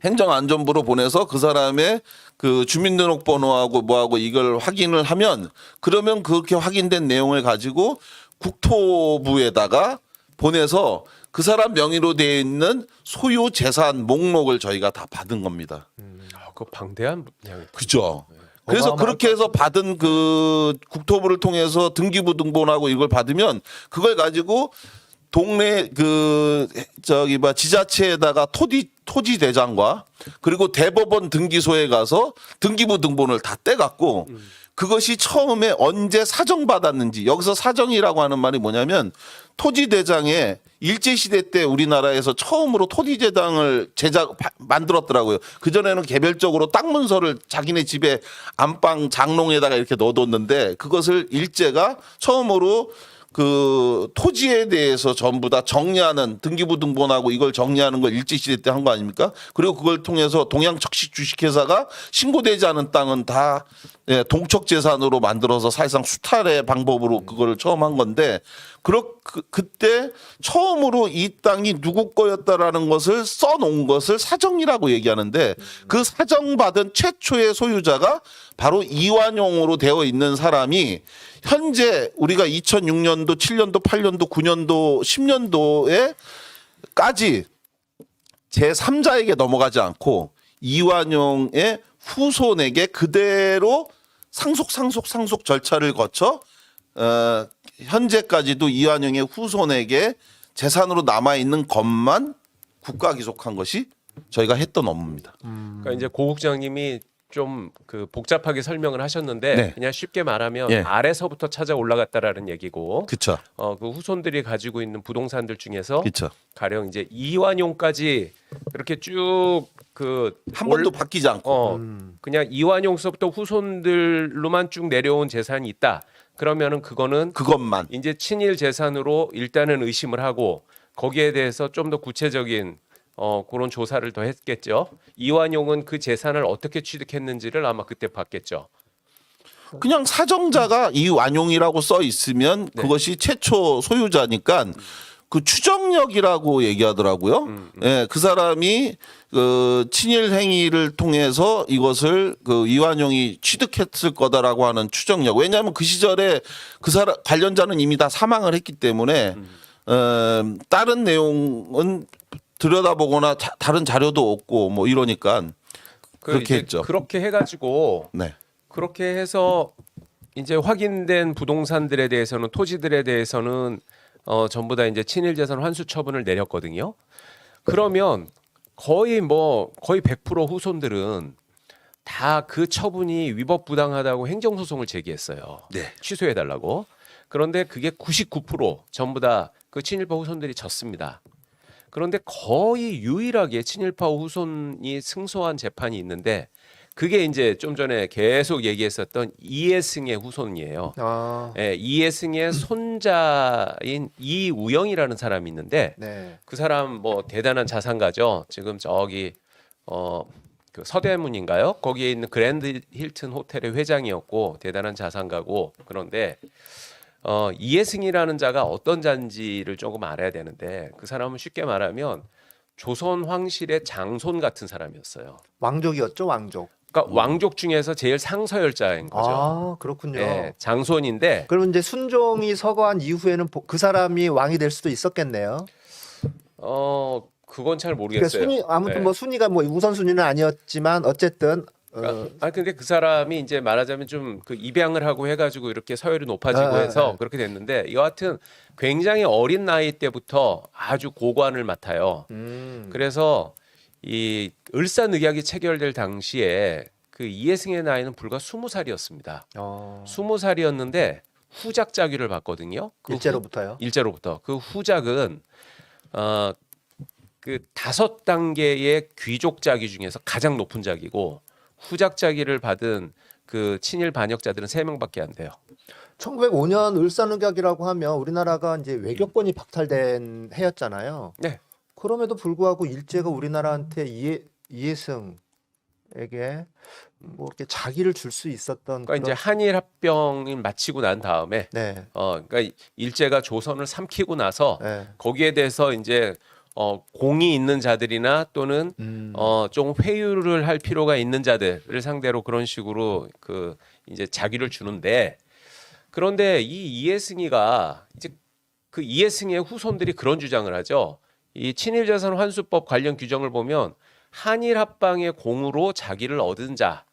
행정안전부로 보내서 그 사람의 그 주민등록번호하고 뭐하고 이걸 확인을 하면 그러면 그렇게 확인된 내용을 가지고 국토부에다가 보내서 그 사람 명의로 되어 있는 소유 재산 목록을 저희가 다 받은 겁니다. 그 방대한 양이. 그죠. 그래서 그렇게 해서 받은 그 국토부를 통해서 등기부 등본하고 이걸 받으면 그걸 가지고 동네 그 저기 뭐 지자체에다가 토지 대장과 그리고 대법원 등기소에 가서 등기부 등본을 다 떼갖고 그것이 처음에 언제 사정받았는지, 여기서 사정이라고 하는 말이 뭐냐면 토지 대장에 일제시대 때 우리나라에서 처음으로 토지 대장을 만들었더라고요. 그전에는 개별적으로 땅 문서를 자기네 집에 안방 장롱에다가 이렇게 넣어뒀는데 그것을 일제가 처음으로 그 토지에 대해서 전부 다 정리하는, 등기부 등본하고 이걸 정리하는 걸 일제시대 때 한 거 아닙니까? 그리고 그걸 통해서 동양척식 주식회사가 신고되지 않은 땅은 다 동척재산으로 만들어서 사실상 수탈의 방법으로 그거를 처음 한 건데, 그때 처음으로 이 땅이 누구 거였다라는 것을 써놓은 것을 사정이라고 얘기하는데, 그 사정받은 최초의 소유자가 바로 이완용으로 되어 있는 사람이 현재 우리가 2006년도, 7년도, 8년도, 9년도, 10년도에까지 제3자에게 넘어가지 않고 이완용의 후손에게 그대로 상속 절차를 거쳐 현재까지도 이완용의 후손에게 재산으로 남아 있는 것만 국가 기속한 것이 저희가 했던 업무입니다. 그러니까 이제 고 국장님이 좀 그 복잡하게 설명을 하셨는데 네. 그냥 쉽게 말하면 예. 아래서부터 찾아 올라갔다라는 얘기고, 그렇죠. 그 후손들이 가지고 있는 부동산들 중에서 그렇죠. 가령 이제 이완용까지 이렇게 쭉 그 한 번도 바뀌지 않고 그냥 이완용서부터 후손들로만 쭉 내려온 재산이 있다. 그러면은 그거는 그것만. 이제 친일 재산으로 일단은 의심을 하고 거기에 대해서 좀 더 구체적인 그런 조사를 더 했겠죠. 이완용은 그 재산을 어떻게 취득했는지를 아마 그때 봤겠죠. 그냥 사정자가 이완용이라고 써 있으면 그것이 최초 소유자니까 그 추정력이라고 얘기하더라고요. 예, 그 사람이 그 친일 행위를 통해서 이것을 그 이완용이 취득했을 거다라고 하는 추정력. 왜냐하면 그 시절에 그 사람 관련자는 이미 다 사망을 했기 때문에 다른 내용은 들여다보거나 다른 자료도 없고 뭐 이러니까 그렇게 이제 했죠. 그렇게 해가지고 네. 그렇게 해서 이제 확인된 부동산들에 대해서는, 토지들에 대해서는 전부 다 이제 친일 재산 환수 처분을 내렸거든요. 그러면 거의 100% 후손들은 다 그 처분이 위법 부당하다고 행정소송을 제기했어요. 네. 취소해 달라고. 그런데 그게 99% 전부 다 그 친일파 후손들이 졌습니다. 그런데 거의 유일하게 친일파 후손이 승소한 재판이 있는데 그게 이제 좀 전에 계속 얘기했었던 이해승의 후손이에요. 아, 예, 이해승의 손자인 이우영이라는 사람이 있는데 네. 그 사람 뭐 대단한 자산가죠. 지금 저기 그 서대문인가요? 거기에 있는 그랜드 힐튼 호텔의 회장이었고 대단한 자산가고, 그런데 이해승이라는 자가 어떤 자인지를 조금 알아야 되는데 그 사람은 쉽게 말하면 조선 황실의 장손 같은 사람이었어요. 왕족이었죠, 왕족. 그러니까 왕족 중에서 제일 상서열자인 거죠. 아, 그렇군요. 예, 장손인데 그러면 이제 순종이 서거한 이후에는 그 사람이 왕이 될 수도 있었겠네요. 그건 잘 그러니까 모르겠어요. 순위 아무튼 예. 뭐 순위가 뭐 우선 순위는 아니었지만 어쨌든 근데 그 사람이 이제 말하자면 좀 그 입양을 하고 해가지고 이렇게 서열이 높아지고 아, 해서 아. 그렇게 됐는데, 여하튼 굉장히 어린 나이 때부터 아주 고관을 맡아요. 그래서 이 을사늑약이 체결될 당시에 그 이해승의 나이는 불과 20살이었습니다. 20살이었는데 후작 자귀를 받거든요. 그 일제로부터요. 일제로부터. 그 후작은 그 5단계의 귀족 자귀 중에서 가장 높은 자귀고, 후작 자귀를 받은 그 친일 반역자들은 3명밖에 안 돼요. 1905년 을사늑약이라고 하면 우리나라가 이제 외교권이 박탈된 해였잖아요. 네. 그럼에도 불구하고 일제가 우리나라한테 이해승에게 뭐 이렇게 자기를 줄 수 있었던 그러니까 이제 한일 합병을 마치고 난 다음에 네. 그러니까 일제가 조선을 삼키고 나서 네. 거기에 대해서 이제 공이 있는 자들이나 또는 좀 회유를 할 필요가 있는 자들을 상대로 그런 식으로 그 이제 자기를 주는데, 그런데 이 이해승이가 이제 그 이해승의 후손들이 그런 주장을 하죠. 이 친일재산 환수법 관련 규정을 보면 한일 합방의 공으로 자기를 얻은 자,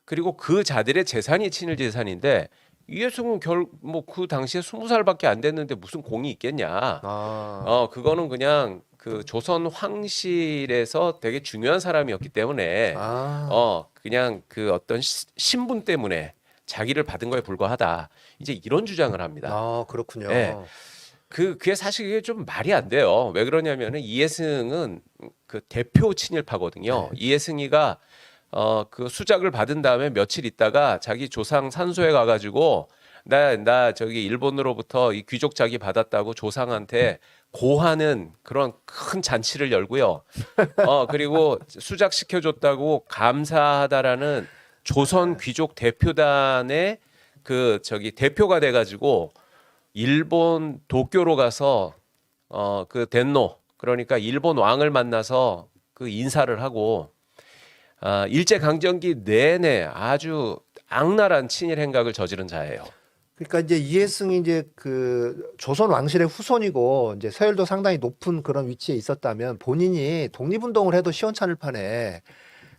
그리고 그 자들의 재산이 친일 재산인데 이해승은 뭐 그 당시에 20살밖에 안 됐는데 무슨 공이 있겠냐. 그거는 그냥 그 조선 황실에서 되게 중요한 사람이었기 때문에 그냥 그 어떤 신분 때문에 자기를 받은 거에 불과하다. 이제 이런 주장을 합니다. 그렇군요. 네. 그게 사실 그게 좀 말이 안 돼요. 왜 그러냐면은 이해승은 그 대표 친일파거든요. 이해승이가 그 수작을 받은 다음에 며칠 있다가 자기 조상 산소에 가가지고 나 저기 일본으로부터 이 귀족 자기 받았다고 조상한테 고하는 그런 큰 잔치를 열고요. 그리고 수작 시켜줬다고 감사하다라는 조선 귀족 대표단의 그 저기 대표가 돼가지고 일본 도쿄로 가서 그 덴노 그러니까 일본 왕을 만나서 그 인사를 하고 일제 강점기 내내 아주 악랄한 친일 행각을 저지른 자예요. 그러니까 이제 이해승이 이제 그 조선 왕실의 후손이고 이제 서열도 상당히 높은 그런 위치에 있었다면 본인이 독립운동을 해도 시원찮을 판에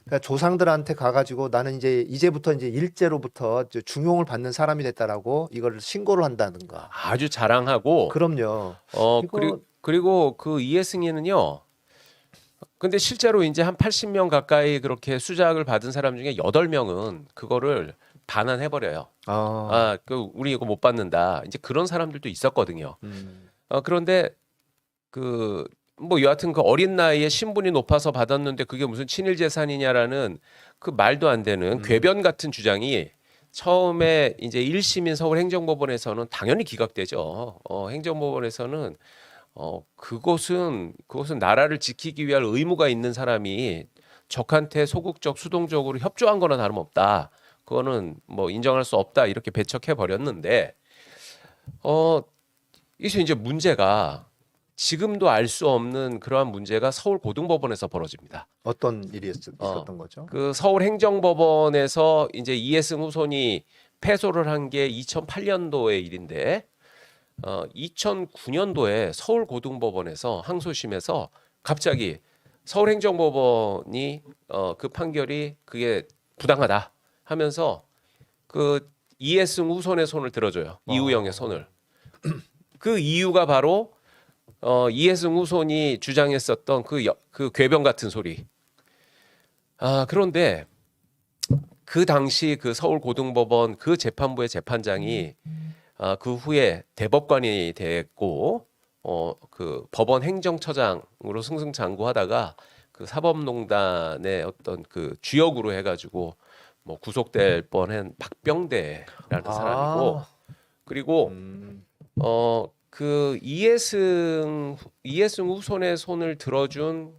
그러니까 조상들한테 가가지고 나는 이제부터 이제 일제로부터 이제 중용을 받는 사람이 됐다라고 이걸 신고를 한다든가. 아주 자랑하고 그럼요. 그리고 그 이해승이는요. 근데 실제로 이제 한 80명 가까이 그렇게 수작을 받은 사람 중에 8명은 그거를 반환해 버려요. 그 우리 이거 못 받는다. 이제 그런 사람들도 있었거든요. 그런데 그 뭐 여하튼 그 어린 나이에 신분이 높아서 받았는데 그게 무슨 친일 재산이냐라는 그 말도 안 되는 궤변 같은 주장이 처음에 이제 1심인 서울행정법원에서는 당연히 기각되죠. 행정법원에서는 그것은 나라를 지키기 위한 의무가 있는 사람이 적한테 소극적 수동적으로 협조한 거나 다름없다. 그거는 뭐 인정할 수 없다. 이렇게 배척해 버렸는데 이제 문제가 지금도 알 수 없는 그러한 문제가 서울고등법원에서 벌어집니다. 어떤 일이 있었던 거죠? 그 서울행정법원에서 이제 이해승 후손이 패소를 한 게 2008년도의 일인데 2009년도에 서울고등법원에서 항소심에서 갑자기 서울행정법원이 그 판결이 그게 부당하다 하면서 그 이해승 후손의 손을 들어줘요. 이우영의 손을. 그 이유가 바로 이해승 후손이 주장했었던 그 궤변 같은 소리. 그런데 그 당시 그 서울고등법원 그 재판부의 재판장이 그 후에 대법관이 됐고 그 법원 행정처장으로 승승장구하다가 그 사법농단의 어떤 그 주역으로 해가지고 뭐 구속될 뻔한 박병대라는 사람이고 그리고 그 이해승 후손의 손을 들어준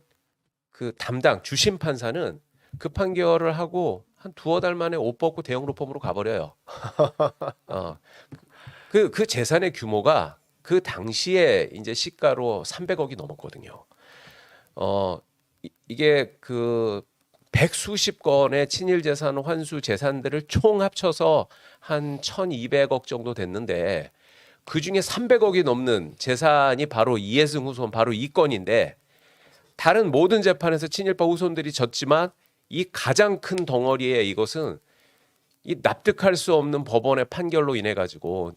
그 담당 주심 판사는 그 판결을 하고 한 두어 달 만에 옷 벗고 대형 로펌으로 가버려요. 그 재산의 규모가 그 당시에 이제 시가로 300억이 넘었거든요. 이게 그 백수십 건의 친일 재산 환수 재산들을 총 합쳐서 한 1,200억 정도 됐는데 그 중에 300억이 넘는 재산이 바로 이해승 후손 바로 이 건인데 다른 모든 재판에서 친일파 후손들이 졌지만 이 가장 큰 덩어리의 이것은 이 납득할 수 없는 법원의 판결로 인해 가지고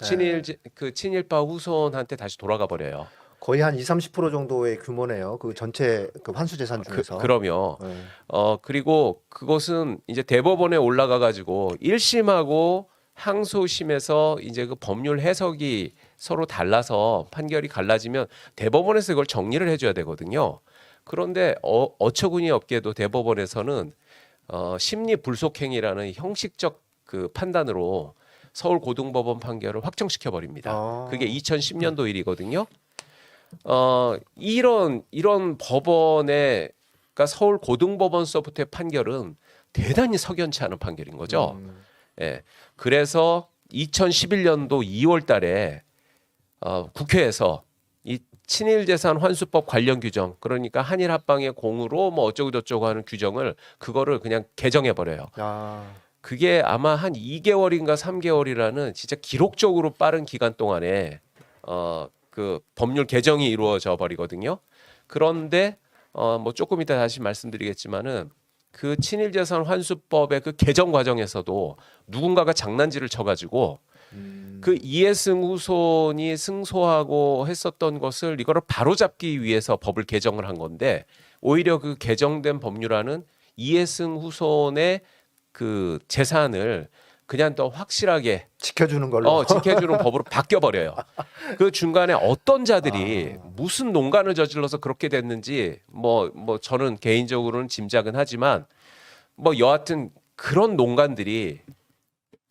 친일파 후손한테 다시 돌아가 버려요. 거의 한 20-30% 정도의 규모네요. 그 전체 그 환수 재산 중에서. 그럼요. 그리고 그것은 이제 대법원에 올라가 가지고 1심하고 항소심에서 이제 그 법률 해석이 서로 달라서 판결이 갈라지면 대법원에서 이걸 정리를 해줘야 되거든요. 그런데 어처구니 없게도 대법원에서는 심리 불속행위라는 형식적 그 판단으로 서울고등법원 판결을 확정시켜 버립니다. 그게 2010년도 일이거든요. 이런 법원의 그러니까 서울고등법원서부터의 판결은 대단히 석연치 않은 판결인 거죠. 예. 그래서 2011년도 2월 달에 국회에서 이 친일재산 환수법 관련 규정 그러니까 한일 합방의 공으로 뭐 어쩌고 저쩌고 하는 규정을 그거를 그냥 개정해 버려요. 그게 아마 한 2개월인가 3개월이라는 진짜 기록적으로 빠른 기간 동안에 그 법률 개정이 이루어져 버리거든요. 그런데 뭐 조금 이따 다시 말씀드리겠지만은 그 친일재산 환수법의 그 개정 과정에서도 누군가가 장난질을 쳐가지고 그 이해승 후손이 승소하고 했었던 것을 이거를 바로잡기 위해서 법을 개정을 한 건데 오히려 그 개정된 법률안은 이해승 후손의 그 재산을 그냥 더 확실하게 지켜주는 걸로. 지켜주는 법으로 바뀌어 버려요. 그 중간에 어떤 자들이 무슨 농간을 저질러서 그렇게 됐는지 뭐 저는 개인적으로는 짐작은 하지만 뭐 여하튼 그런 농간들이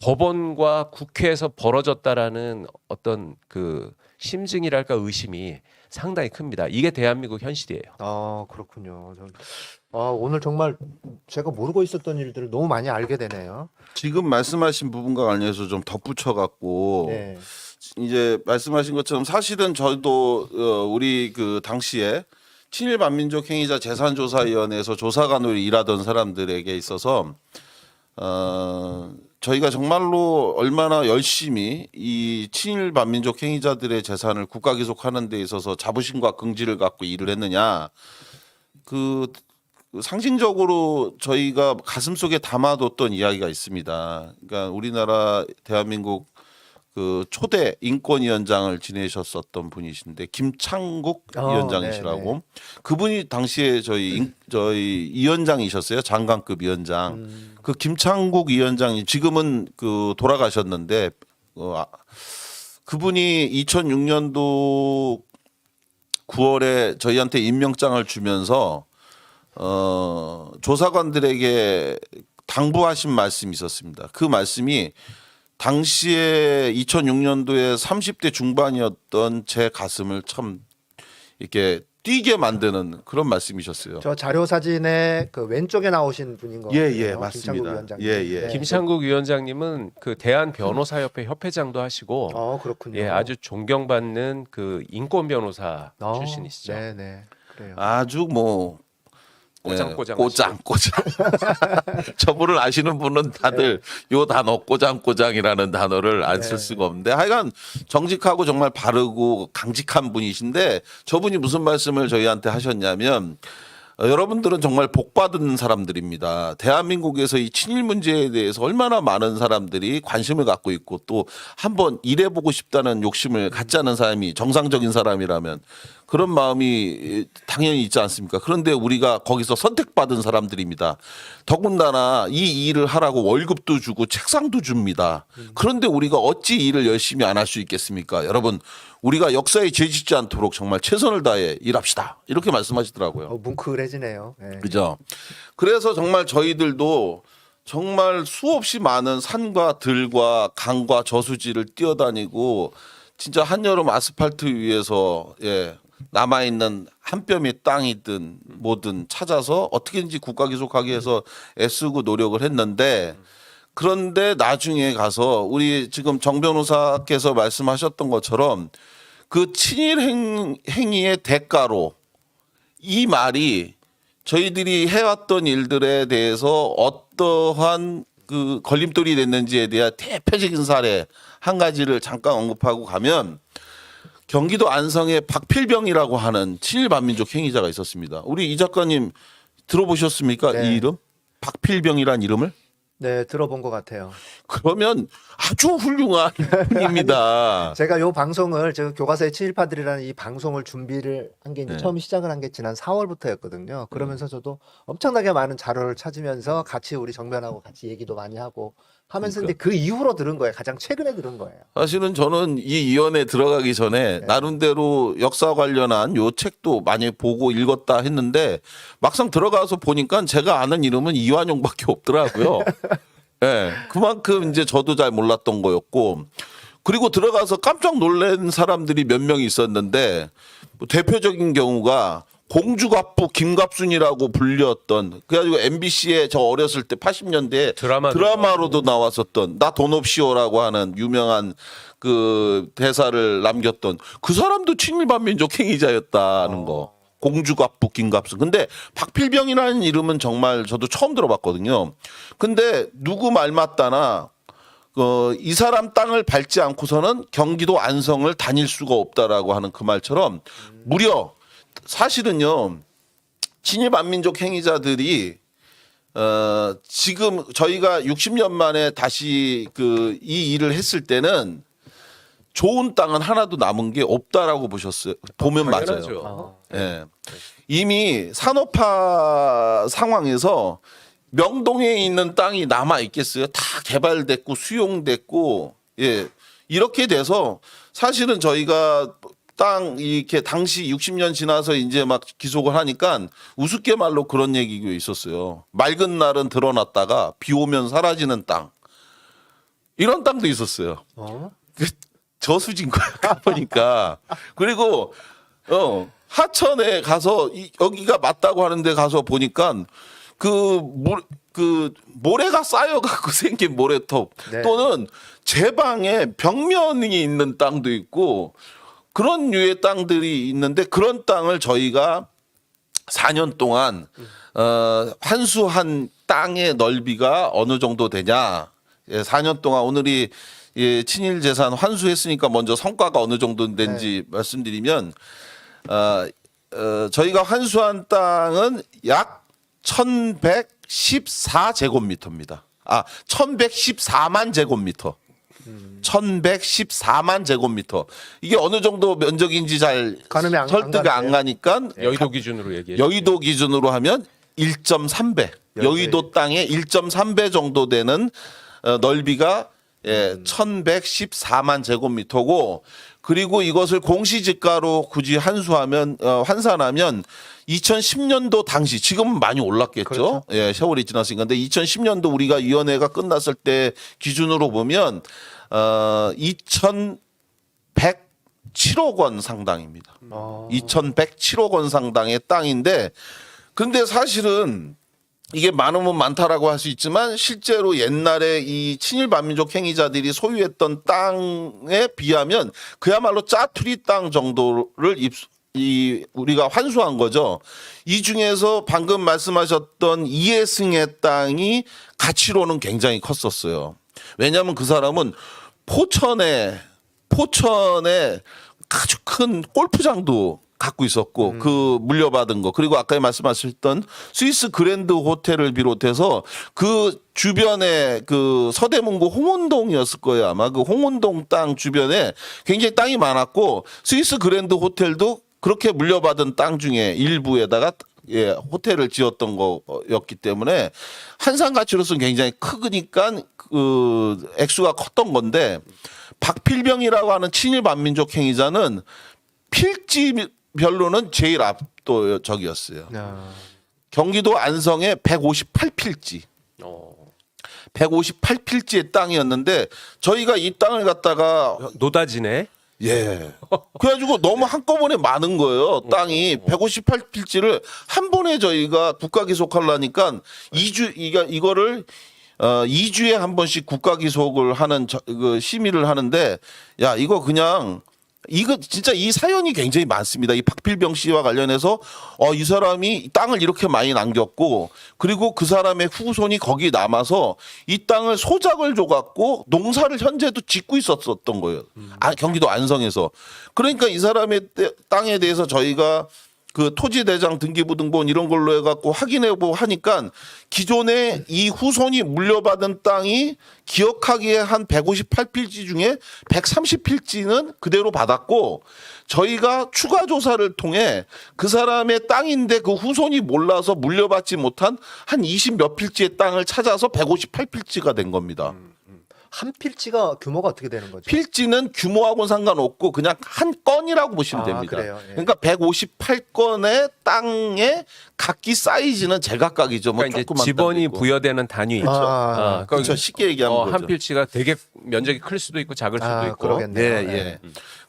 법원과 국회에서 벌어졌다라는 어떤 그 심증이랄까 의심이 상당히 큽니다. 이게 대한민국 현실이에요. 아, 그렇군요. 오늘 정말 제가 모르고 있었던 일들을 너무 많이 알게 되네요. 지금 말씀하신 부분과 관련해서 좀 덧붙여 갖고 네. 이제 말씀하신 것처럼 사실은 저도 우리 그 당시에 친일 반민족 행위자 재산조사위원회에서 조사관으로 일하던 사람들에게 있어서 저희가 정말로 얼마나 열심히 이 친일 반민족 행위자들의 재산을 국가 기속하는 데 있어서 자부심과 긍지를 갖고 일을 했느냐. 그 상징적으로 저희가 가슴속에 담아뒀던 이야기가 있습니다. 그러니까 우리나라 대한민국 그 초대 인권위원장을 지내셨었던 분이신데 김창국 위원장이시라고. 네네. 그분이 당시에 저희 위원장이셨어요. 장관급 위원장. 그 김창국 위원장이 지금은 그 돌아가셨는데 그분이 2006년도 9월에 저희한테 임명장을 주면서 조사관들에게 당부하신 말씀이 있었습니다. 그 말씀이 당시에 2006년도에 30대 중반이었던 제 가슴을 참 이렇게 뛰게 만드는 그런 말씀이셨어요. 저 자료 사진에 그 왼쪽에 나오신 분인 것 같아요. 예, 맞습니다. 김창국 위원장님. 예, 예. 네. 김창국 위원장님은 그 대한 변호사협회 협회장도 하시고 그렇군요. 예, 아주 존경받는 그 인권 변호사 출신이시죠. 네, 그래요. 아주 뭐 꼬장꼬장 꼬장. 저분을 아시는 분은 다들 요 단어 꼬장꼬장이라는 단어를 안 쓸 수가 없는데 하여간 정직하고 정말 바르고 강직한 분이신데 저분이 무슨 말씀을 저희한테 하셨냐면 여러분들은 정말 복 받은 사람들입니다. 대한민국에서 이 친일 문제에 대해서 얼마나 많은 사람들이 관심을 갖고 있고 또 한번 일해보고 싶다는 욕심을 갖지 않은 사람이 정상적인 사람이라면 그런 마음이 당연히 있지 않습니까? 그런데 우리가 거기서 선택받은 사람들입니다. 더군다나 이 일을 하라고 월급도 주고 책상도 줍니다. 그런데 우리가 어찌 일을 열심히 안 할 수 있겠습니까? 여러분 우리가 역사에 죄짓지 않도록 정말 최선을 다해 일합시다. 이렇게 말씀하시더라고요. 뭉클해지네요. 네. 그죠? 그래서 정말 저희들도 정말 수없이 많은 산과 들과 강과 저수지를 뛰어다니고 진짜 한여름 아스팔트 위에서 남아있는 한 뼘의 땅이든 뭐든 찾아서 어떻게든지 국가 기속하기 위해서 애쓰고 노력을 했는데 그런데 나중에 가서 우리 지금 정 변호사께서 말씀하셨던 것처럼 그 친일 행위의 대가로 이 말이 저희들이 해왔던 일들에 대해서 어떠한 그 걸림돌이 됐는지에 대한 대표적인 사례 한 가지를 잠깐 언급하고 가면 경기도 안성에 박필병이라고 하는 친일 반민족 행위자가 있었습니다. 우리 이 작가님 들어보셨습니까? 네. 이 이름? 박필병이란 이름을? 네, 들어본 것 같아요. 그러면 아주 훌륭한 분입니다. 제가 요 방송을 제가 교과서의 친일파들이라는 이 방송을 준비를 한 게 이제 네. 처음 시작을 한 게 지난 4월부터였거든요. 그러면서 저도 엄청나게 많은 자료를 찾으면서 같이 우리 정변하고 같이 얘기도 많이 하고 하면서 근데 그 이후로 들은 거예요. 가장 최근에 들은 거예요. 사실은 저는 이 위원회 들어가기 전에 나름대로 역사 관련한 요 책도 많이 보고 읽었다 했는데 막상 들어가서 보니까 제가 아는 이름은 이완용밖에 없더라고요. 네, 그만큼 이제 저도 잘 몰랐던 거였고 그리고 들어가서 깜짝 놀란 사람들이 몇 명 있었는데 뭐 대표적인 경우가 공주갑부 김갑순이라고 불렸던 그래가지고 MBC에 저 어렸을 때 80년대에 드라마로도 나왔었던 나 돈 없이오라고 하는 유명한 그 대사를 남겼던 그 사람도 친일 반민족 행위자였다는 거. 공주갑부 김갑순. 근데 박필병이라는 이름은 정말 저도 처음 들어봤거든요. 근데 누구 말 맞다나 이 사람 땅을 밟지 않고서는 경기도 안성을 다닐 수가 없다라고 하는 그 말처럼 무려 사실은요 친일 반민족 행위자들이 지금 저희가 60년 만에 다시 이 일을 했을 때는 좋은 땅은 하나도 남은 게 없다라고 보면 맞아요. 당연하죠. 예. 이미 산업화 상황에서 명동에 있는 땅이 남아 있겠어요? 다 개발됐고 수용됐고, 예. 이렇게 돼서 사실은 저희가 땅 이렇게 당시 60년 지나서 이제 막 기속을 하니까 우습게 말로 그런 얘기가 있었어요. 맑은 날은 드러났다가 비 오면 사라지는 땅. 이런 땅도 있었어요. 저수진 거야 가보니까. 그리고 하천에 가서 여기가 맞다고 하는데 가서 보니까 그 모래가 쌓여갖고 생긴 모래톱 네. 또는 제방에 벽면이 있는 땅도 있고 그런 류의 땅들이 있는데 그런 땅을 저희가 4년 동안 환수한 땅의 넓이가 어느 정도 되냐. 예, 4년 동안 오늘이 친일 재산 환수했으니까 먼저 성과가 어느 정도 된지 말씀드리면 저희가 환수한 땅은 약 1114제곱미터입니다. 1114만 제곱미터. 1114만 제곱미터. 이게 어느 정도 면적인지 잘 가늠이 안 설득이 안 가니까 여의도 기준으로 얘기해. 여의도 기준으로 하면 1.3배. 여의도 땅의 1.3배 정도 되는 넓이가 1114만 제곱미터고 그리고 이것을 공시지가로 굳이 환산하면 2010년도 당시 지금은 많이 올랐겠죠. 그렇죠. 예, 세월이 지났으니까. 근데 2010년도 우리가 위원회가 끝났을 때 기준으로 보면 2,107억 원 상당입니다. 2,107억 원 상당의 땅인데 근데 사실은 이게 많으면 많다라고 할 수 있지만 실제로 옛날에 이 친일 반민족 행위자들이 소유했던 땅에 비하면 그야말로 짜투리 땅 정도를 우리가 환수한 거죠. 이 중에서 방금 말씀하셨던 이해승의 땅이 가치로는 굉장히 컸었어요. 왜냐하면 그 사람은 포천에 아주 큰 골프장도 갖고 있었고 그 물려받은 거 그리고 아까 말씀하셨던 스위스 그랜드 호텔을 비롯해서 그 주변에 그 서대문구 홍은동이었을 거예요 아마 그 홍은동 땅 주변에 굉장히 땅이 많았고 스위스 그랜드 호텔도 그렇게 물려받은 땅 중에 일부에다가 호텔을 지었던 거였기 때문에 한산 가치로서는 굉장히 크니까 그 액수가 컸던 건데 박필병이라고 하는 친일 반민족 행위자는 필지별로는 제일 압도적이었어요. 경기도 안성에 158필지. 158필지의 땅이었는데 저희가 이 땅을 갖다가 노다지네. 예. 그래가지고 너무 한꺼번에 많은 거예요. 땅이 158필지를 한 번에 저희가 국가 기속하려니까 이거를 2주에 한 번씩 국가 기속을 하는 심의를 하는데 야 이거 그냥 이거 진짜 이 사연이 굉장히 많습니다. 이 박필병 씨와 관련해서 이 사람이 땅을 이렇게 많이 남겼고 그리고 그 사람의 후손이 거기 남아서 이 땅을 소작을 줘갖고 농사를 현재도 짓고 있었던 거예요. 경기도 안성에서. 그러니까 이 사람의 땅에 대해서 저희가 그 토지대장 등기부등본 이런 걸로 해갖고 확인해보고 하니까 기존에 이 후손이 물려받은 땅이 기억하기에 한 158필지 중에 130필지는 그대로 받았고 저희가 추가 조사를 통해 그 사람의 땅인데 그 후손이 몰라서 물려받지 못한 한 20몇 필지의 땅을 찾아서 158필지가 된 겁니다. 한 필지가 규모가 어떻게 되는 거죠? 필지는 규모하고는 상관없고 그냥 한 건이라고 보시면 됩니다. 그래요? 예. 그러니까 158건의 땅의 각기 사이즈는 제각각이죠. 뭐 그러니까 이제 조그만 지번이 땅도 있고. 부여되는 단위. 그렇죠. 쉽게 얘기하면 한 그거죠. 필지가 되게 면적이 클 수도 있고 작을 수도 있고. 그러겠네요. 예, 예.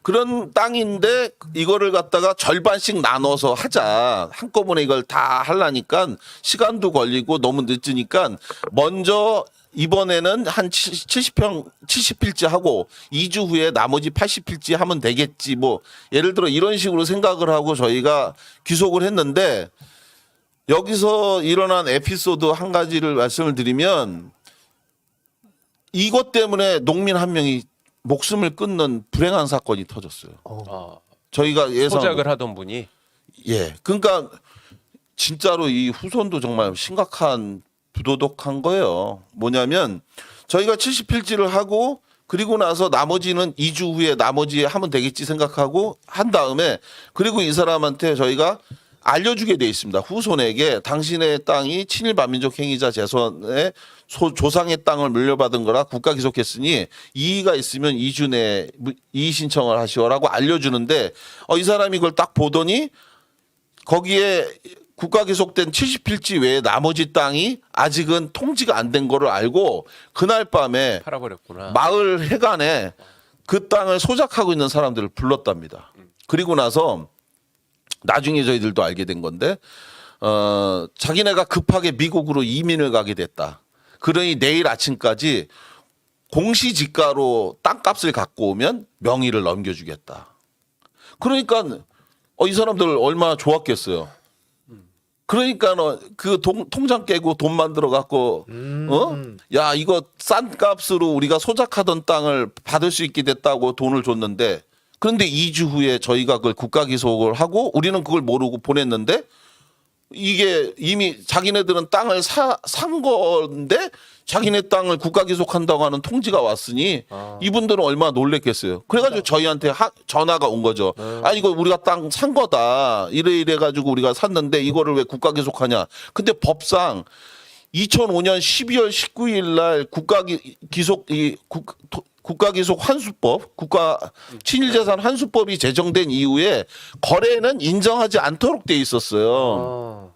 그런 땅인데 이거를 갖다가 절반씩 나눠서 하자. 한꺼번에 이걸 다 하려니까 시간도 걸리고 너무 늦으니까 먼저 이번에는 한 70필지 하고 2주 후에 나머지 80필지 하면 되겠지. 뭐 예를 들어 이런 식으로 생각을 하고 저희가 귀속을 했는데 여기서 일어난 에피소드 한 가지를 말씀을 드리면 이것 때문에 농민 한 명이 목숨을 끊는 불행한 사건이 터졌어요. 저희가 소작을 하던 분이 그러니까 진짜로 이 후손도 정말 심각한 부도덕한 거예요. 뭐냐면 저희가 70필지를 하고 그리고 나서 나머지는 2주 후에 나머지 하면 되겠지 생각하고 한 다음에 그리고 이 사람한테 저희가 알려주게 돼 있습니다. 후손에게 당신의 땅이 친일 반민족 행위자 재선의 조상의 땅을 물려받은 거라 국가 기속했으니 이의가 있으면 2주 내에 이의 신청을 하시오라고 알려주는데 이 사람이 그걸 딱 보더니 거기에 국가 기속된 70필지 외에 나머지 땅이 아직은 통지가 안 된 거를 알고 그날 밤에 팔아버렸구나. 마을 해관에 그 땅을 소작하고 있는 사람들을 불렀답니다. 그리고 나서 나중에 저희들도 알게 된 건데 자기네가 급하게 미국으로 이민을 가게 됐다. 그러니 내일 아침까지 공시지가로 땅값을 갖고 오면 명의를 넘겨주겠다. 그러니까 이 사람들 얼마나 좋았겠어요. 그러니까 그 통장 깨고 돈 만들어 갖고 야 이거 싼 값으로 우리가 소작하던 땅을 받을 수 있게 됐다고 돈을 줬는데 그런데 2주 후에 저희가 그걸 국가 기속을 하고 우리는 그걸 모르고 보냈는데 이게 이미 자기네들은 땅을 산 건데 자기네 땅을 국가 기속한다고 하는 통지가 왔으니 이분들은 얼마나 놀랬겠어요. 그래가지고 저희한테 전화가 온 거죠. 아 이거 우리가 땅 산 거다. 이래 가지고 우리가 샀는데 이거를 왜 국가 기속하냐. 근데 법상 2005년 12월 19일 날 국가기속 환수법, 국가 친일재산 환수법이 제정된 이후에 거래는 인정하지 않도록 돼 있었어요.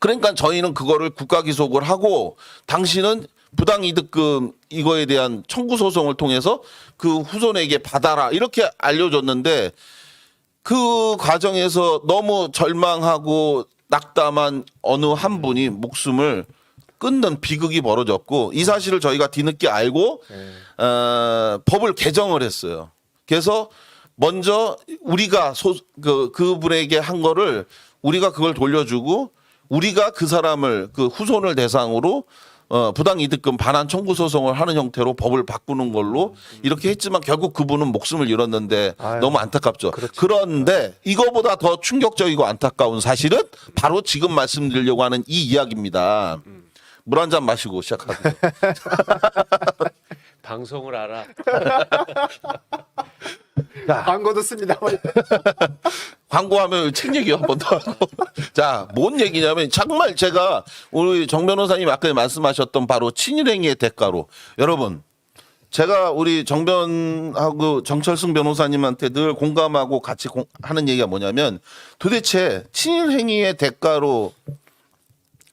그러니까 저희는 그거를 국가기속을 하고 당신은 부당이득금 이거에 대한 청구 소송을 통해서 그 후손에게 받아라 이렇게 알려줬는데 그 과정에서 너무 절망하고 낙담한 어느 한 분이 목숨을 끊는 비극이 벌어졌고 이 사실을 저희가 뒤늦게 알고 법을 개정을 했어요. 그래서 먼저 우리가 그분에게 한 거를 우리가 그걸 돌려주고 우리가 그 사람을 그 후손을 대상으로 부당이득금 반환 청구 소송을 하는 형태로 법을 바꾸는 걸로 이렇게 했지만 결국 그분은 목숨을 잃었는데 너무 안타깝죠. 그렇죠. 그런데 이거보다 더 충격적이고 안타까운 사실은 바로 지금 말씀드리려고 하는 이 이야기입니다. 물 한 잔 마시고 시작하고요. 방송을 알아. 광고 듣습니다. 광고하면 책 얘기 한 번 더 하고. 자, 뭔 얘기냐면 정말 제가 우리 정 변호사님 아까 말씀하셨던 바로 친일행위의 대가로 여러분 제가 우리 정변하고 정철승 변호사님한테 늘 공감하고 같이 하는 얘기가 뭐냐면 도대체 친일행위의 대가로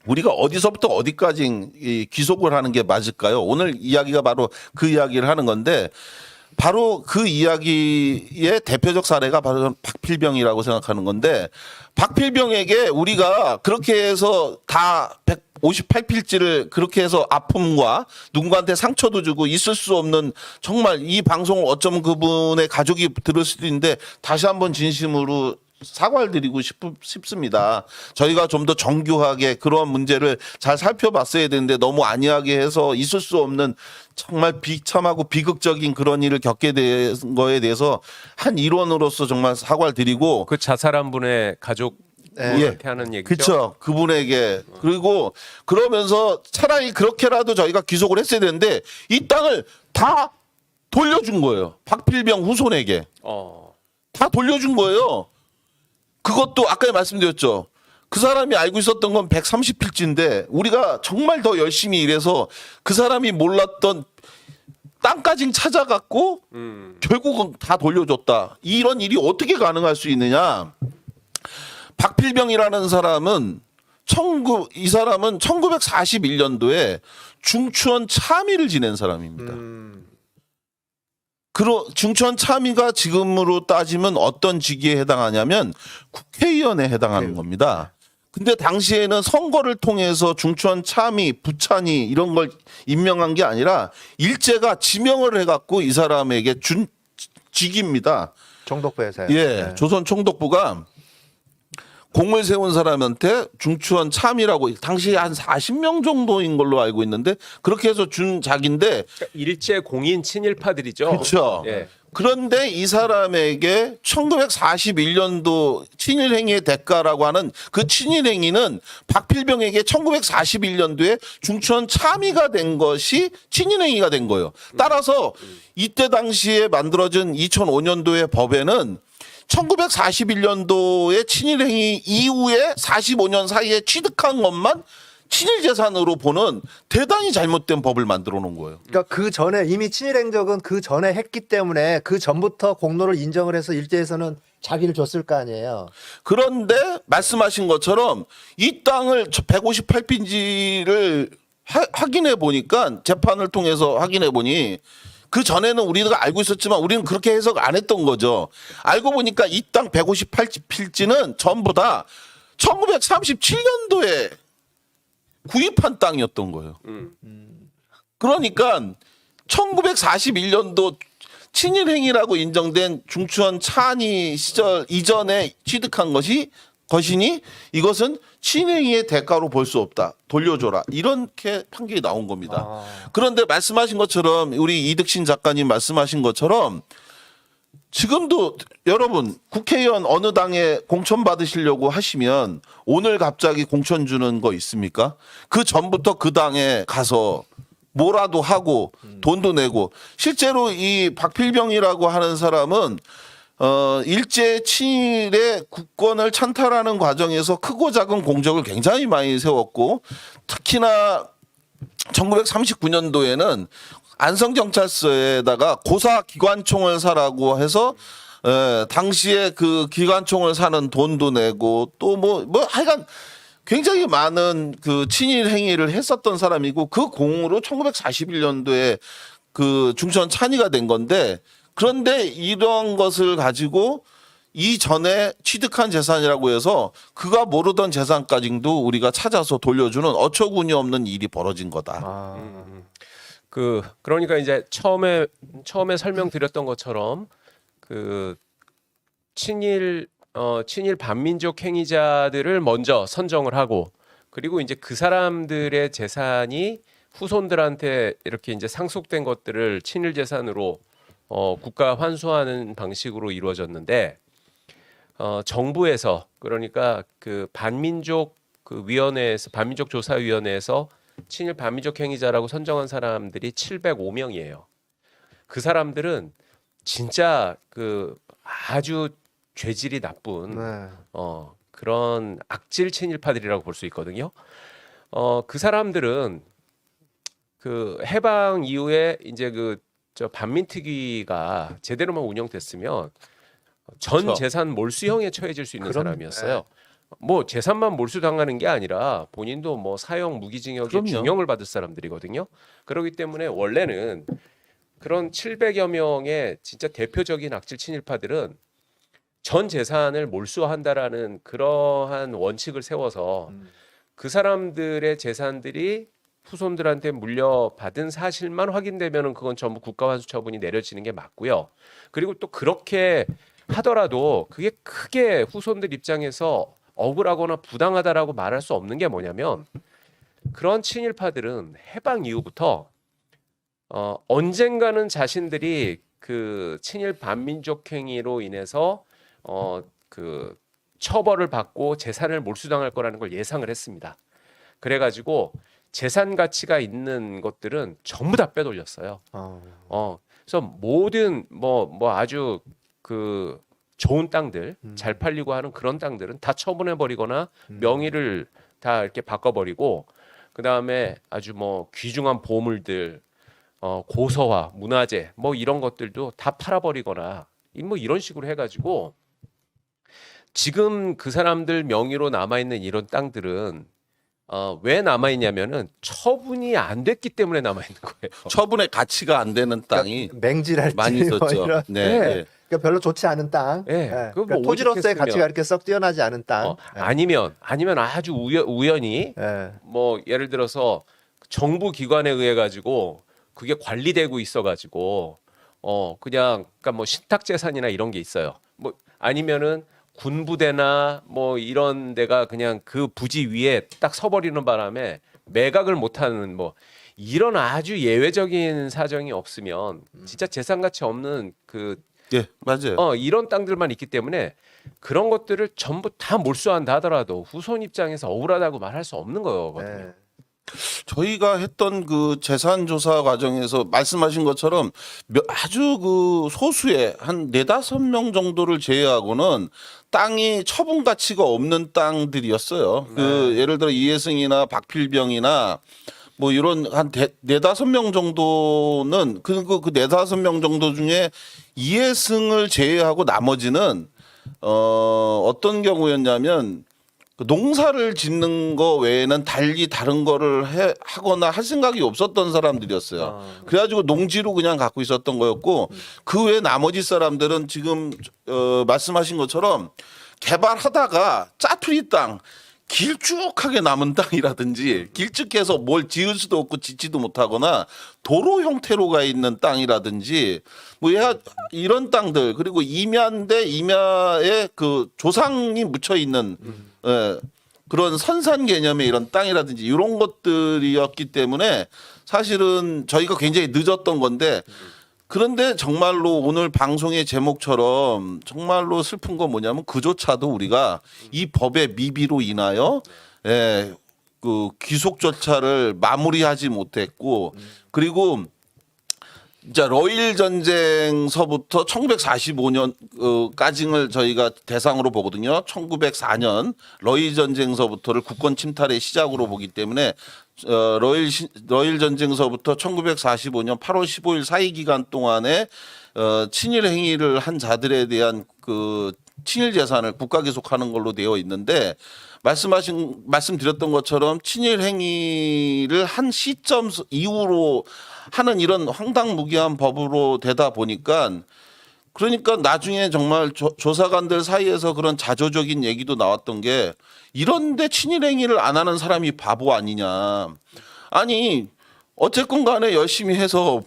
우리가 어디서부터 어디까지 이 기속을 하는 게 맞을까요? 오늘 이야기가 바로 그 이야기를 하는 건데 바로 그 이야기의 대표적 사례가 바로 박필병이라고 생각하는 건데 박필병에게 우리가 그렇게 해서 다 158필지를 그렇게 해서 아픔과 누군가한테 상처도 주고 있을 수 없는 정말 이 방송을 어쩌면 그분의 가족이 들을 수도 있는데 다시 한번 진심으로 사과를 드리고 싶습니다. 저희가 좀 더 정교하게 그런 문제를 잘 살펴봤어야 되는데 너무 안이하게 해서 있을 수 없는 정말 비참하고 비극적인 그런 일을 겪게 된 거에 대해서 한 일원으로서 정말 사과를 드리고 그 자살한 분의 가족 이렇게 하는 얘기죠. 그렇죠. 그분에게 그리고 그러면서 차라리 그렇게라도 저희가 기속을 했어야 되는데 이 땅을 다 돌려준 거예요. 박필병 후손에게 다 돌려준 거예요. 그것도 아까 말씀드렸죠. 그 사람이 알고 있었던 건 130필지인데 우리가 정말 더 열심히 일해서 그 사람이 몰랐던 땅까지 찾아갔고 결국은 다 돌려줬다. 이런 일이 어떻게 가능할 수 있느냐. 박필병이라는 사람은 이 사람은 1941년도에 중추원 참의를 지낸 사람입니다. 중추원 참의가 지금으로 따지면 어떤 직위에 해당하냐면 국회의원에 해당하는 겁니다. 근데 당시에는 선거를 통해서 중추원 참의, 부참의 이런 걸 임명한 게 아니라 일제가 지명을 해갖고 이 사람에게 준 직위입니다. 총독부에서요. 예, 조선 총독부가 공을 세운 사람한테 중추원 참의라고 당시에 한 40명 정도인 걸로 알고 있는데 그렇게 해서 준 작인데 일제 공인 친일파들이죠. 그렇죠. 예. 그런데 이 사람에게 1941년도 친일행위의 대가라고 하는 그 친일행위는 박필병에게 1941년도에 중천 참의가 된 것이 친일행위가 된 거예요. 따라서 이때 당시에 만들어진 2005년도의 법에는 1941년도의 친일행위 이후에 45년 사이에 취득한 것만 친일재산으로 보는 대단히 잘못된 법을 만들어 놓은 거예요. 그러니까 그 전에 이미 친일 행적은 그 전에 했기 때문에 그 전부터 공로를 인정을 해서 일제에서는 자기를 줬을 거 아니에요. 그런데 말씀하신 것처럼 이 땅을 158필지를 확인해 보니까 재판을 통해서 확인해 보니 그 전에는 우리가 알고 있었지만 우리는 그렇게 해석 안 했던 거죠. 알고 보니까 이 땅 158필지는 전부 다 1937년도에 구입한 땅이었던 거예요. 그러니까 1941년도 친일행위라고 인정된 중추원 찬이 시절 이전에 취득한 것이니 이것은 친일행위의 대가로 볼 수 없다. 돌려줘라. 이렇게 판결이 나온 겁니다. 그런데 말씀하신 것처럼 우리 이득신 작가님 말씀하신 것처럼 지금도 여러분 국회의원 어느 당에 공천 받으시려고 하시면 오늘 갑자기 공천 주는 거 있습니까? 그 전부터 그 당에 가서 뭐라도 하고 돈도 내고 실제로 이 박필병이라고 하는 사람은 일제 친일의 국권을 찬탈하는 과정에서 크고 작은 공적을 굉장히 많이 세웠고 특히나 1939년도에는 안성경찰서에다가 고사 기관총을 사라고 해서 당시에 그 기관총을 사는 돈도 내고 또 뭐 하여간 굉장히 많은 그 친일 행위를 했었던 사람이고 그 공으로 1941년도에 그 중천 찬이가 된 건데 그런데 이런 것을 가지고 이전에 취득한 재산이라고 해서 그가 모르던 재산까지도 우리가 찾아서 돌려주는 어처구니 없는 일이 벌어진 거다. 그러니까 이제 처음에 설명드렸던 것처럼 그 친일 반민족 행위자들을 먼저 선정을 하고 그리고 이제 그 사람들의 재산이 후손들한테 이렇게 이제 상속된 것들을 친일 재산으로 국가 환수하는 방식으로 이루어졌는데 정부에서 그러니까 그 반민족 그 위원회에서 반민족 조사위원회에서 친일 반민족 행위자라고 선정한 사람들이 705명이에요. 그 사람들은 진짜 그 아주 죄질이 나쁜 그런 악질 친일파들이라고 볼 수 있거든요. 그 사람들은 그 해방 이후에 이제 저 반민특위가 제대로만 운영됐으면 전 그렇죠. 재산 몰수형에 처해질 수 있는 그럼, 사람이었어요. 뭐 재산만 몰수당하는 게 아니라 본인도 뭐 사형 무기징역의 그럼요. 중형을 받을 사람들이거든요. 그렇기 때문에 원래는 그런 700여 명의 진짜 대표적인 악질 친일파들은 전 재산을 몰수한다라는 그러한 원칙을 세워서 그 사람들의 재산들이 후손들한테 물려받은 사실만 확인되면은 그건 전부 국가환수 처분이 내려지는 게 맞고요. 그리고 또 그렇게 하더라도 그게 크게 후손들 입장에서 억울하거나 부당하다라고 말할 수 없는 게 뭐냐면 그런 친일파들은 해방 이후부터 언젠가는 자신들이 그 친일 반민족 행위로 인해서 그 처벌을 받고 재산을 몰수당할 거라는 걸 예상을 했습니다. 그래가지고 재산 가치가 있는 것들은 전부 다 빼돌렸어요. 그래서 모든 뭐 아주 그 좋은 땅들 잘 팔리고 하는 그런 땅들은 다 처분해 버리거나 명의를 다 이렇게 바꿔버리고 그 다음에 아주 뭐 귀중한 보물들, 고서화, 문화재 뭐 이런 것들도 다 팔아버리거나 뭐 이런 식으로 해가지고 지금 그 사람들 명의로 남아있는 이런 땅들은 왜 남아있냐면은 처분이 안 됐기 때문에 남아있는 거예요. 처분의 가치가 안 되는 땅이 맹지랄지 많이 있었죠. 이런, 네. 네. 그러니까 별로 좋지 않은 땅. 네. 그거 그러니까 뭐 토지로서의 오죽했으면- 가치가 이렇게 썩 뛰어나지 않은 땅. 아니면 아주 우연히 예. 뭐 예를 들어서 정부 기관에 의해 가지고 그게 관리되고 있어 가지고 그냥 그러니까 뭐 신탁 재산이나 이런 게 있어요. 뭐 아니면은 군부대나 뭐 이런 데가 그냥 그 부지 위에 딱 서버리는 바람에 매각을 못하는 뭐 이런 아주 예외적인 사정이 없으면 진짜 재산 가치 없는 예, 맞아요. 이런 땅들만 있기 때문에 그런 것들을 전부 다 몰수한다 하더라도 후손 입장에서 억울하다고 말할 수 없는 거거든요. 네. 저희가 했던 그 재산 조사 과정에서 말씀하신 것처럼 아주 그 소수의 한 4-5명 정도를 제외하고는 땅이 처분 가치가 없는 땅들이었어요. 그 예를 들어 이해승이나 박필병이나 뭐 이런 한 4-5명 정도는 그 4-5명 정도 중에 이해승을 제외하고 나머지는 어떤 경우였냐면 그 농사를 짓는 거 외에는 달리 다른 거를 하거나 할 생각이 없었던 사람들이었어요. 그래가지고 농지로 그냥 갖고 있었던 거였고 그 외 나머지 사람들은 지금 말씀하신 것처럼 개발하다가 짜투리 땅 길쭉하게 남은 땅이라든지 길쭉해서 뭘 지을 수도 없고 짓지도 못하거나 도로 형태로 가 있는 땅이라든지 뭐 이런 땅들 그리고 임야 대 임야에 그 조상이 묻혀 있는 그런 선산 개념의 이런 땅이라든지 이런 것들이었기 때문에 사실은 저희가 굉장히 늦었던 건데 그런데 정말로 오늘 방송의 제목처럼 정말로 슬픈 건 뭐냐면 그조차도 우리가 이 법의 미비로 인하여 그 귀속 절차를 마무리하지 못했고 그리고 이제 러일 전쟁서부터 1945년까지를 저희가 대상으로 보거든요. 1904년 러일 전쟁서부터를 국권 침탈의 시작으로 보기 때문에 러일 전쟁서부터 1945년 8월 15일 사이 기간 동안에 친일 행위를 한 자들에 대한 그 친일 재산을 국가 기속하는 걸로 되어 있는데 말씀드렸던 것처럼 친일 행위를 한 시점 이후로 하는 이런 황당무계한 법으로 되다 보니까 그러니까 나중에 정말 조사관들 사이에서 그런 자조적인 얘기도 나왔던 게 이런데 친일 행위를 안 하는 사람이 바보 아니냐. 아니 어쨌건 간에 열심히 해서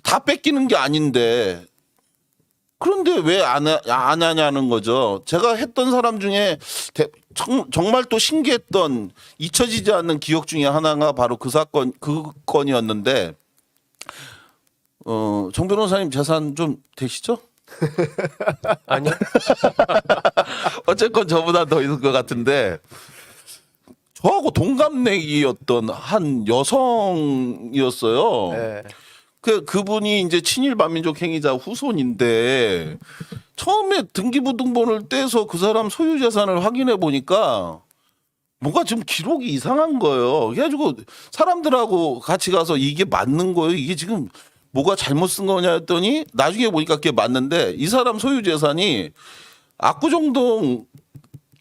다 뺏기는 게 아닌데 그런데 왜 안 하냐는 거죠. 제가 했던 사람 중에 정말 또 신기했던 잊혀지지 않는 기억 중에 하나가 바로 그 건이었는데 정 변호사님 재산 좀 되시죠? 아니요. 어쨌건 저보다 더 있을 것 같은데 저하고 동갑내기였던 한 여성이었어요. 네. 그분이 이제 친일 반민족 행위자 후손인데 처음에 등기부등본을 떼서 그 사람 소유 재산을 확인해 보니까 뭔가 좀 기록이 이상한 거예요. 그래가지고 사람들하고 같이 가서 이게 맞는 거예요. 이게 지금 뭐가 잘못 쓴 거냐 했더니 나중에 보니까 그게 맞는데 이 사람 소유 재산이 압구정동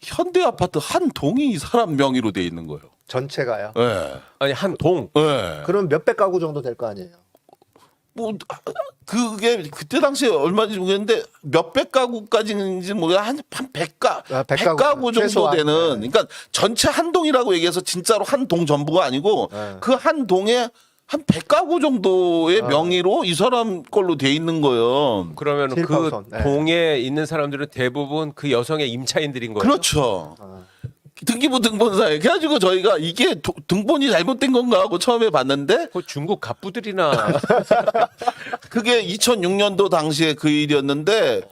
현대 아파트 한 동이 이 사람 명의로 돼 있는 거예요. 전체가요. 네. 아니 한 동. 네. 그럼 몇백 가구 정도 될 거 아니에요. 뭐 그게 그때 당시에 얼마인지 모르겠는데 몇백 가구까지인지 모르겠는데 한 100가구 정도 최소한. 되는 네. 그러니까 전체 한 동이라고 얘기해서 진짜로 한 동 전부가 아니고 네. 그 한 동에 한 100가구 정도의 명의로 이 사람 걸로 돼 있는 거예요. 그러면 그 실파우선. 네. 동에 있는 사람들은 대부분 그 여성의 임차인들인 거예요. 그렇죠. 등기부 등본사에 그래가지고 저희가 이게 등본이 잘못된 건가 하고 처음에 봤는데 그 중국 갑부들이나 그게 2006년도 당시에 그 일이었는데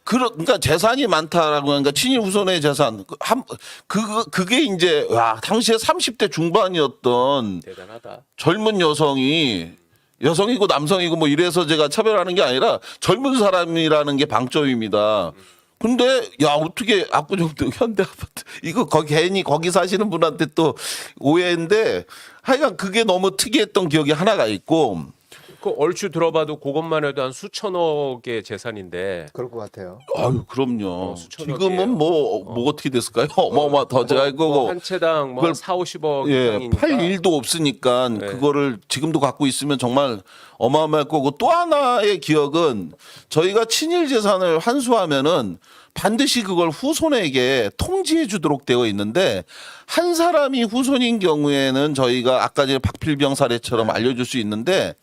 그러니까 재산이 많다라고 하니까 친일 후손의 재산 그게 이제 와 당시에 30대 중반이었던 대단하다. 젊은 여성이고 남성이고 뭐 이래서 제가 차별하는 게 아니라 젊은 사람이라는 게 방점입니다. 근데 야 어떻게 압구정동 현대 아파트 이거 괜히 거기 사시는 분한테 또 오해인데 하여간 그게 너무 특이했던 기억이 하나가 있고 그 얼추 들어봐도 그것만 해도 한 수천억의 재산인데 그럴 것 같아요. 아유 그럼요. 수천억이에요. 지금은 뭐 어떻게 됐을까요? 어마어마 더 제가 이거 한 채당 뭐 그걸- 한 4-50억 예, 이상이니까. 팔 일도 없으니까 네. 그거를 지금도 갖고 있으면 정말 어마어마할 거고 또 하나의 기억은 저희가 친일 재산을 환수하면은 반드시 그걸 후손에게 통지해 주도록 되어 있는데 한 사람이 후손인 경우에는 저희가 아까 전에 박필병 사례처럼 알려줄 수 있는데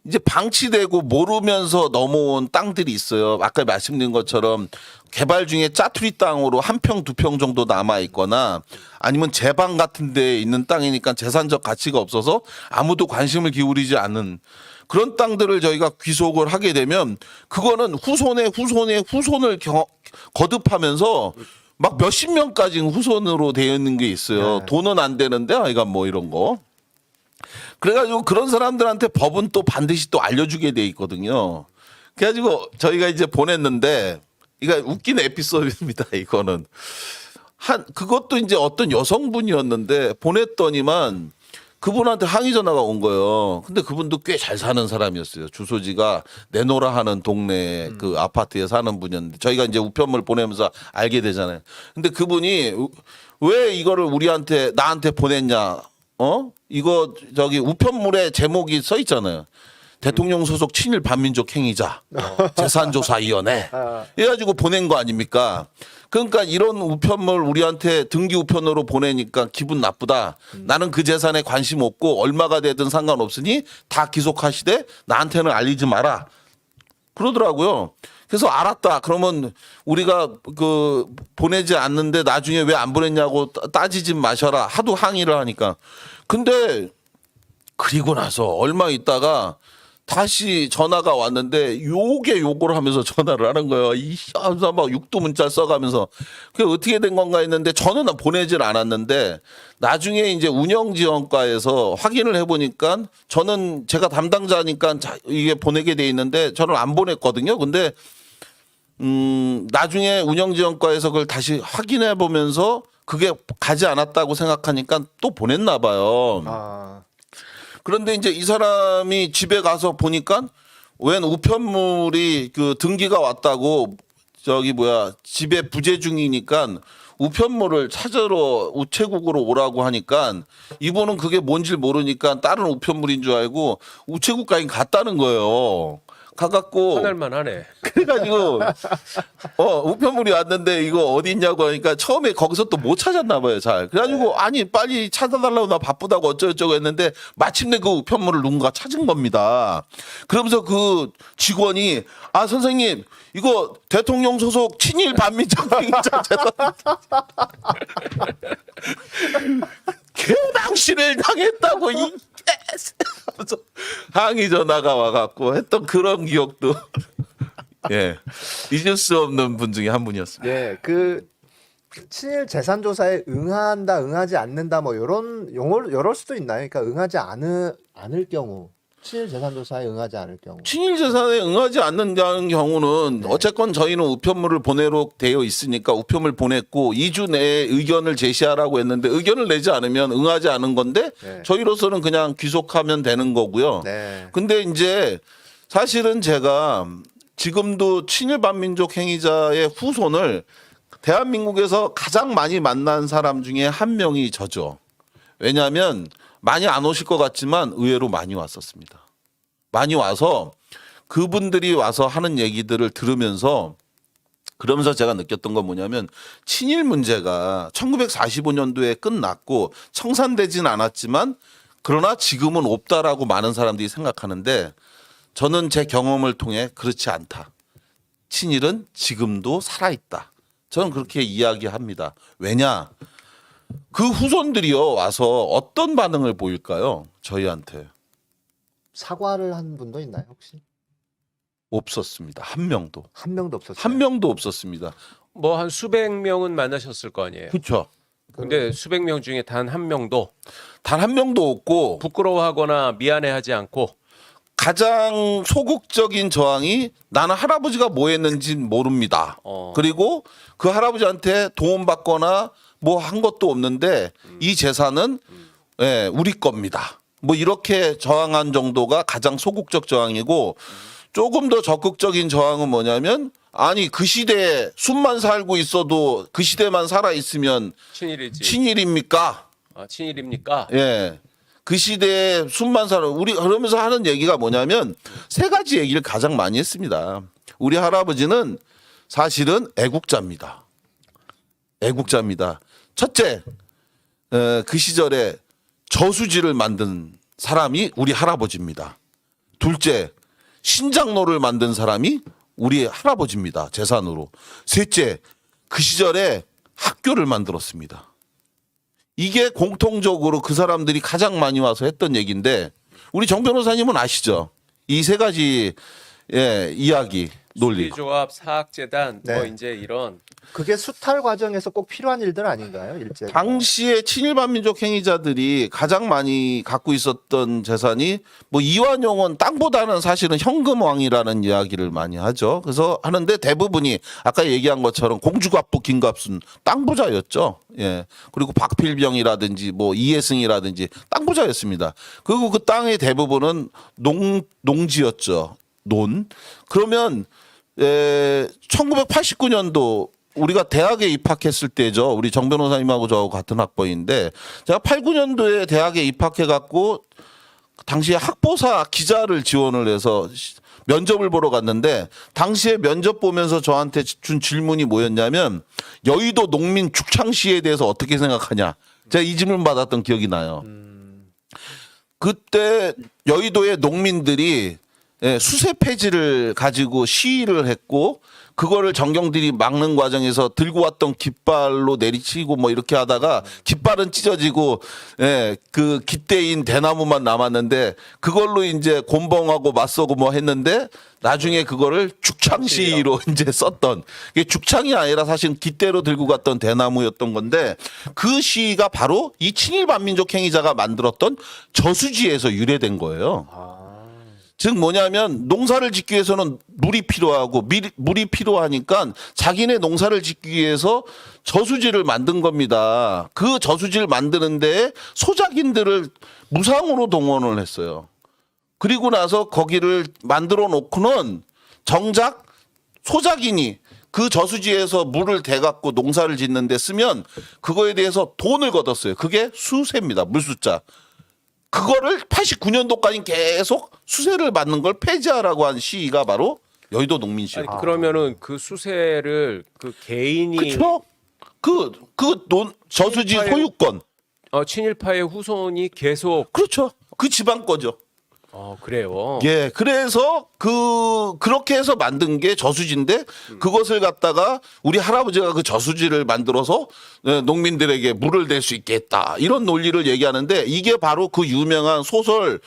이제 방치되고 모르면서 넘어온 땅들이 있어요. 아까 말씀드린 것처럼 개발 중에 짜투리 땅으로 1평, 2평 정도 남아 있거나 아니면 제방 같은 데 있는 땅이니까 재산적 가치가 없어서 아무도 관심을 기울이지 않는 그런 땅들을 저희가 귀속을 하게 되면 그거는 후손의 후손을 거듭하면서 막 몇십 명까지 후손으로 되어 있는 게 있어요. 네. 돈은 안 되는데 하여간 뭐 이런 거. 그래가지고 그런 사람들한테 법은 또 반드시 또 알려주게 돼 있거든요. 그래가지고 저희가 이제 보냈는데 이거 웃긴 에피소드입니다. 이거는 그것도 이제 어떤 여성분이었는데 보냈더니만 그분한테 항의 전화가 온 거예요. 근데 그분도 꽤 잘 사는 사람이었어요. 주소지가 내노라 하는 동네 그 아파트에 사는 분이었는데 저희가 이제 우편물 보내면서 알게 되잖아요. 근데 그분이 왜 이거를 나한테 보냈냐? 이거 저기 우편물에 제목이 써 있잖아요. 대통령 소속 친일 반민족 행위자 재산조사위원회 해가지고 보낸 거 아닙니까? 그러니까 이런 우편물 우리한테 등기 우편으로 보내니까 기분 나쁘다. 나는 그 재산에 관심 없고 얼마가 되든 상관없으니 다 기속하시되 나한테는 알리지 마라. 그러더라고요. 그래서 알았다. 그러면 우리가 그 보내지 않는데 나중에 왜 안 보냈냐고 따지지 마셔라. 하도 항의를 하니까. 근데 그리고 나서 얼마 있다가 다시 전화가 왔는데 욕을 하면서 전화를 하는 거예요. 막 육두 문자 써가면서 그게 어떻게 된 건가 했는데 저는 보내질 않았는데 나중에 이제 운영지원과에서 확인을 해보니까 저는 제가 담당자니까 이게 보내게 돼 있는데 저는 안 보냈거든요. 근데 나중에 운영지원과에서 그걸 다시 확인해 보면서 그게 가지 않았다고 생각하니까 또 보냈나 봐요. 아, 그런데 이제 이 사람이 집에 가서 보니까 웬 우편물이 그 등기가 왔다고 집에 부재 중이니까 우편물을 찾으러 우체국으로 오라고 하니까 이분은 그게 뭔지 모르니까 다른 우편물인 줄 알고 우체국까지 갔다는 거예요. 가갖고 화날만 하네. 그래가지고 우편물이 왔는데 이거 어디 있냐고 하니까 처음에 거기서 또 못 찾았나 봐요. 잘. 그래가지고 아니 빨리 찾아달라고 나 바쁘다고 어쩌고저쩌고 했는데 마침내 그 우편물을 누군가 찾은 겁니다. 그러면서 그 직원이 아 선생님 이거 대통령 소속 친일 반민족 행위자 개방신을 당했다고 이 하면서 항의 전화가 와갖고 했던 그런 기억도 예 잊을 수 없는 분 중에 한 분이었습니다. 네, 그 친일 재산 조사에 응한다, 응하지 않는다, 뭐 이런 용어를 이럴 수도 있나요? 그러니까 응하지 않을 경우, 친일 재산 조사에 응하지 않을 경우. 친일 재산에 응하지 않는다는 경우는 어쨌건 저희는 우편물을 보내로 되어 있으니까 우편물 보냈고 2주 내에 의견을 제시하라고 했는데 의견을 내지 않으면 응하지 않은 건데 네. 저희로서는 그냥 귀속하면 되는 거고요. 네. 근데 이제 사실은 제가 지금도 친일 반민족 행위자의 후손을 대한민국에서 가장 많이 만난 사람 중에 한 명이 저죠. 왜냐하면 많이 안 오실 것 같지만 의외로 많이 왔었습니다. 많이 와서 그분들이 와서 하는 얘기들을 들으면서 그러면서 제가 느꼈던 건 뭐냐면 친일 문제가 1945년도에 끝났고 청산되진 않았지만 그러나 지금은 없다라고 많은 사람들이 생각하는데 저는 제 경험을 통해 그렇지 않다. 친일은 지금도 살아있다. 저는 그렇게 이야기합니다. 왜냐? 그 후손들이요 와서 어떤 반응을 보일까요? 저희한테 사과를 한 분도 있나요 혹시? 없었습니다. 한 명도. 한 명도 없었어요. 한 명도 없었습니다. 뭐 한 수백 명은 만나셨을 거 아니에요. 그렇죠. 근데 수백 명 중에 단 한 명도 단 한 명도 없고 부끄러워하거나 미안해하지 않고 가장 소극적인 저항이 나는 할아버지가 뭐 했는지 모릅니다. 그리고 그 할아버지한테 도움받거나 뭐 한 것도 없는데 이 재산은 예, 우리 겁니다. 뭐 이렇게 저항한 정도가 가장 소극적 저항이고 조금 더 적극적인 저항은 뭐냐면 아니 그 시대에 숨만 살고 있어도 그 시대만 살아 있으면 친일이지. 친일입니까? 친일입니까? 예. 그 시대에 숨만 살아 우리 그러면서 하는 얘기가 뭐냐면 세 가지 얘기를 가장 많이 했습니다. 우리 할아버지는 사실은 애국자입니다. 애국자입니다. 첫째, 그 시절에 저수지를 만든 사람이 우리 할아버지입니다. 둘째, 신장로를 만든 사람이 우리 할아버지입니다. 재산으로. 셋째, 그 시절에 학교를 만들었습니다. 이게 공통적으로 그 사람들이 가장 많이 와서 했던 얘기인데 우리 정 변호사님은 아시죠? 이 세 가지 이야기 논리. 수리조합, 사학재단 뭐 네. 이제 이런 그게 수탈 과정에서 꼭 필요한 일들 아닌가요? 일제. 당시에 친일반민족 행위자들이 가장 많이 갖고 있었던 재산이 뭐 이완용은 땅보다는 사실은 현금왕이라는 이야기를 많이 하죠. 그래서 하는데 대부분이 아까 얘기한 것처럼 공주갑부 김갑순 땅 부자였죠. 예. 그리고 박필병이라든지 뭐 이해승이라든지 땅 부자였습니다. 그리고 그 땅의 대부분은 농지였죠. 그러면 1989년도 우리가 대학에 입학했을 때죠. 우리 정 변호사님하고 저하고 같은 학번인데 제가 89년도에 대학에 입학해 갖고 당시에 학보사 기자를 지원을 해서 면접을 보러 갔는데 당시에 면접 보면서 저한테 준 질문이 뭐였냐면 여의도 농민 죽창시에 대해서 어떻게 생각하냐. 제가 이 질문 받았던 기억이 나요. 그때 여의도의 농민들이 수세 폐지를 가지고 시위를 했고 그거를 정경들이 막는 과정에서 들고 왔던 깃발로 내리치고 뭐 이렇게 하다가 깃발은 찢어지고 그 깃대인 대나무만 남았는데 그걸로 이제 곤봉하고 맞서고 뭐 했는데 나중에 그거를 죽창 시위로 이제 썼던 이게 죽창이 아니라 사실 깃대로 들고 갔던 대나무였던 건데 그 시위가 바로 이 친일 반민족 행위자가 만들었던 저수지에서 유래된 거예요. 즉 뭐냐면 농사를 짓기 위해서는 물이 필요하고 물이 필요하니까 자기네 농사를 짓기 위해서 저수지를 만든 겁니다. 그 저수지를 만드는데 소작인들을 무상으로 동원을 했어요. 그리고 나서 거기를 만들어 놓고는 정작 소작인이 그 저수지에서 물을 대갖고 농사를 짓는데 쓰면 그거에 대해서 돈을 걷었어요. 그게 수세입니다. 물수자. 그거를 89년도까지 계속 수세를 받는 걸 폐지하라고 한 시위가 바로 여의도 농민 시위. 아니, 그러면은 그 수세를 그 개인이 그렇죠? 저수지 친일파의- 소유권. 친일파의 후손이 계속 그렇죠. 그 지방 거죠. 그래요. 예, 그래서 그렇게 해서 만든 게 저수지인데 그것을 갖다가 우리 할아버지가 그 저수지를 만들어서 농민들에게 물을 댈 수 있게 했다. 이런 논리를 얘기하는데 이게 바로 그 유명한 소설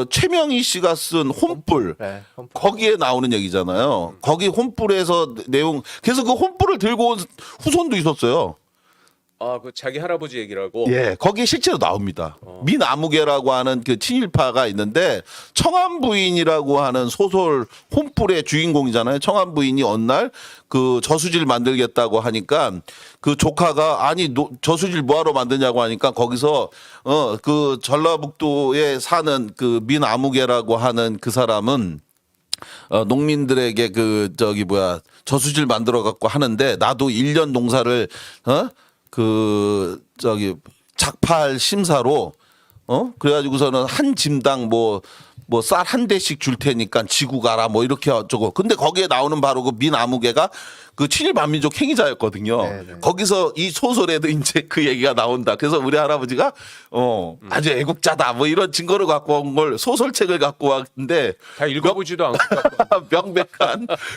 최명희 씨가 쓴 혼불. 네. 거기에 나오는 얘기잖아요. 거기 혼불에서 내용 그래서 그 혼불을 들고 온 후손도 있었어요. 그 자기 할아버지 얘기라고. 예, 거기에 실제로 나옵니다. 민아무개라고 하는 그 친일파가 있는데 청안부인이라고 하는 소설 혼불의 주인공이잖아요. 청안부인이 어느 날 그 저수지를 만들겠다고 하니까 그 조카가 아니 저수지를 뭐하러 만드냐고 하니까 거기서 그 전라북도에 사는 그 민아무개라고 하는 그 사람은 농민들에게 저수지를 만들어 갖고 하는데 나도 1년 농사를 작팔 심사로 그래가지고서는 한 짐당 뭐 쌀 한 대씩 줄 테니까 지고 가라 뭐 이렇게 어쩌고 근데 거기에 나오는 바로 그 민아무개가 그 친일 반민족 행위자였거든요. 네네. 거기서 이 소설에도 이제 그 얘기가 나온다. 그래서 우리 할아버지가 아주 애국자다 뭐 이런 증거를 갖고 온 걸 소설책을 갖고 왔는데 다 읽어보지도 않고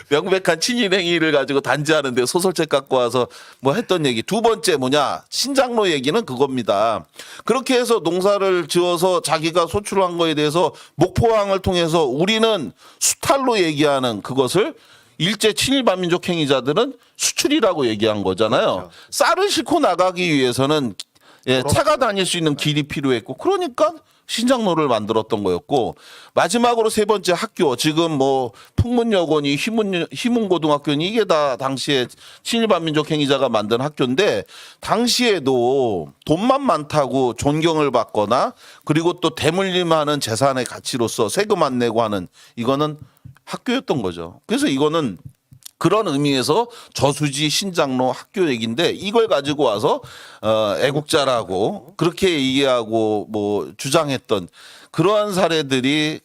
명백한 친일 행위를 가지고 단지하는데 소설책 갖고 와서 뭐 했던 얘기. 두 번째 뭐냐 신장로 얘기는 그겁니다. 그렇게 해서 농사를 지어서 자기가 소출한 거에 대해서 목포항을 통해서 우리는 수탈로 얘기하는 그것을 일제 친일 반민족 행위자들은 수출이라고 얘기한 거잖아요. 그렇죠. 쌀을 싣고 나가기 위해서는 차가 다닐 수 있는 길이 필요했고 그러니까 신장로를 만들었던 거였고 마지막으로 세 번째 학교 지금 뭐 풍문여고니 희문고등학교니 이게 다 당시에 친일반민족 행위자가 만든 학교인데 당시에도 돈만 많다고 존경을 받거나 그리고 또 대물림하는 재산의 가치로서 세금 안 내고 하는 이거는 학교였던 거죠. 그래서 이거는 그런 의미에서 저수지 신장로 학교 얘기인데 이걸 가지고 와서 애국자라고 그렇게 얘기하고 뭐 주장했던 그러한 사례들이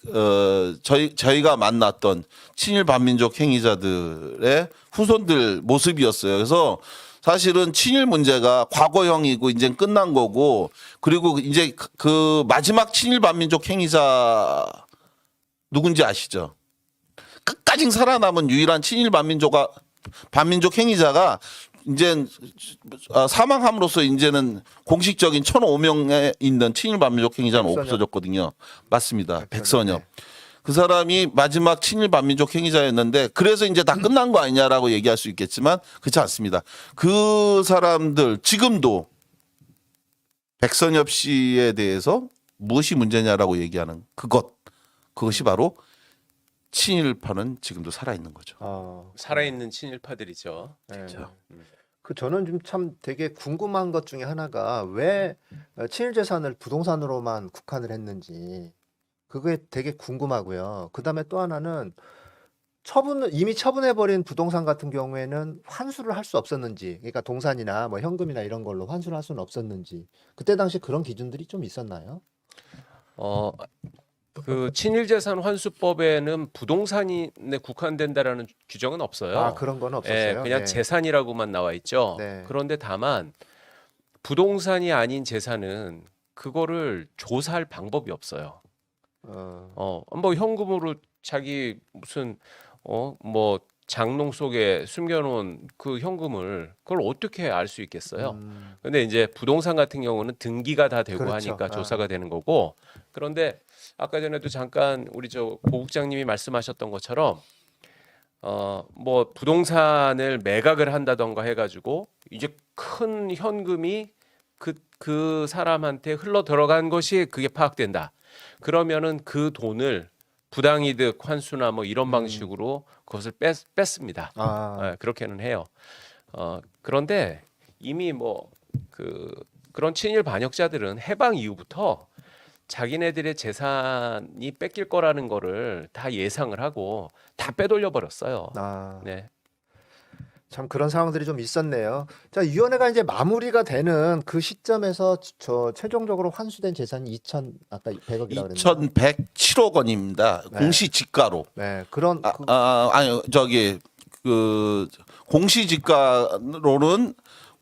저희가 만났던 친일 반민족 행위자들의 후손들 모습이었어요. 그래서 사실은 친일 문제가 과거형이고 이제 끝난 거고 그리고 이제 그 마지막 친일 반민족 행위자 누군지 아시죠? 끝까지 살아남은 유일한 친일 반민족 행위자가 이제 사망함으로써 이제는 공식적인 1,005명에 있는 친일 반민족 행위자는 백선엽. 없어졌거든요. 맞습니다. 백선엽. 네. 그 사람이 마지막 친일 반민족 행위자였는데 그래서 이제 다 끝난 거 아니냐라고 얘기할 수 있겠지만 그렇지 않습니다. 그 사람들 지금도 백선엽 씨에 대해서 무엇이 문제냐라고 얘기하는 그것이 바로 친일파는 지금도 살아있는 거죠. 살아있는 친일파들이죠. 네. 진짜. 그 저는 좀 참 되게 궁금한 것 중에 하나가 왜 친일 재산을 부동산으로만 국한을 했는지 그게 되게 궁금하고요. 그다음에 또 하나는 이미 처분해버린 부동산 같은 경우에는 환수를 할 수 없었는지, 그러니까 동산이나 뭐 현금이나 이런 걸로 환수를 할 수는 없었는지, 그때 당시 그런 기준들이 좀 있었나요? 그 친일재산 환수법에는 부동산에 국한된다라는 규정은 없어요. 아, 그런 건 없었어요. 그냥 네. 재산이라고만 나와 있죠. 네. 그런데 다만 부동산이 아닌 재산은 그거를 조사할 방법이 없어요. 뭐 현금으로 자기 무슨 뭐 장롱 속에 숨겨놓은 그 현금을 그걸 어떻게 알 수 있겠어요? 근데 이제 부동산 같은 경우는 등기가 다 되고 그렇죠. 하니까 아. 조사가 되는 거고. 그런데 아까 전에도 잠깐 우리 고 국장님이 말씀하셨던 것처럼 뭐 부동산을 매각을 한다던가 해가지고 이제 큰 현금이 그 사람한테 흘러 들어간 것이 그게 파악된다. 그러면은 그 돈을 부당이득 환수나 뭐 이런 방식으로 그것을 뺐습니다. 그렇게는 해요. 그런데 이미 뭐 그런 친일 반역자들은 해방 이후부터 자기네들의 재산이 뺏길 거라는 거를 다 예상을 하고 다 빼돌려 버렸어요. 네. 참 그런 상황들이 좀 있었네요. 자, 위원회가 이제 마무리가 되는 그 시점에서 저 최종적으로 환수된 재산이 아까 100억이라고 그랬나요? 2,107억 원입니다. 네. 공시지가로. 네, 그런 아니요, 그 공시지가로는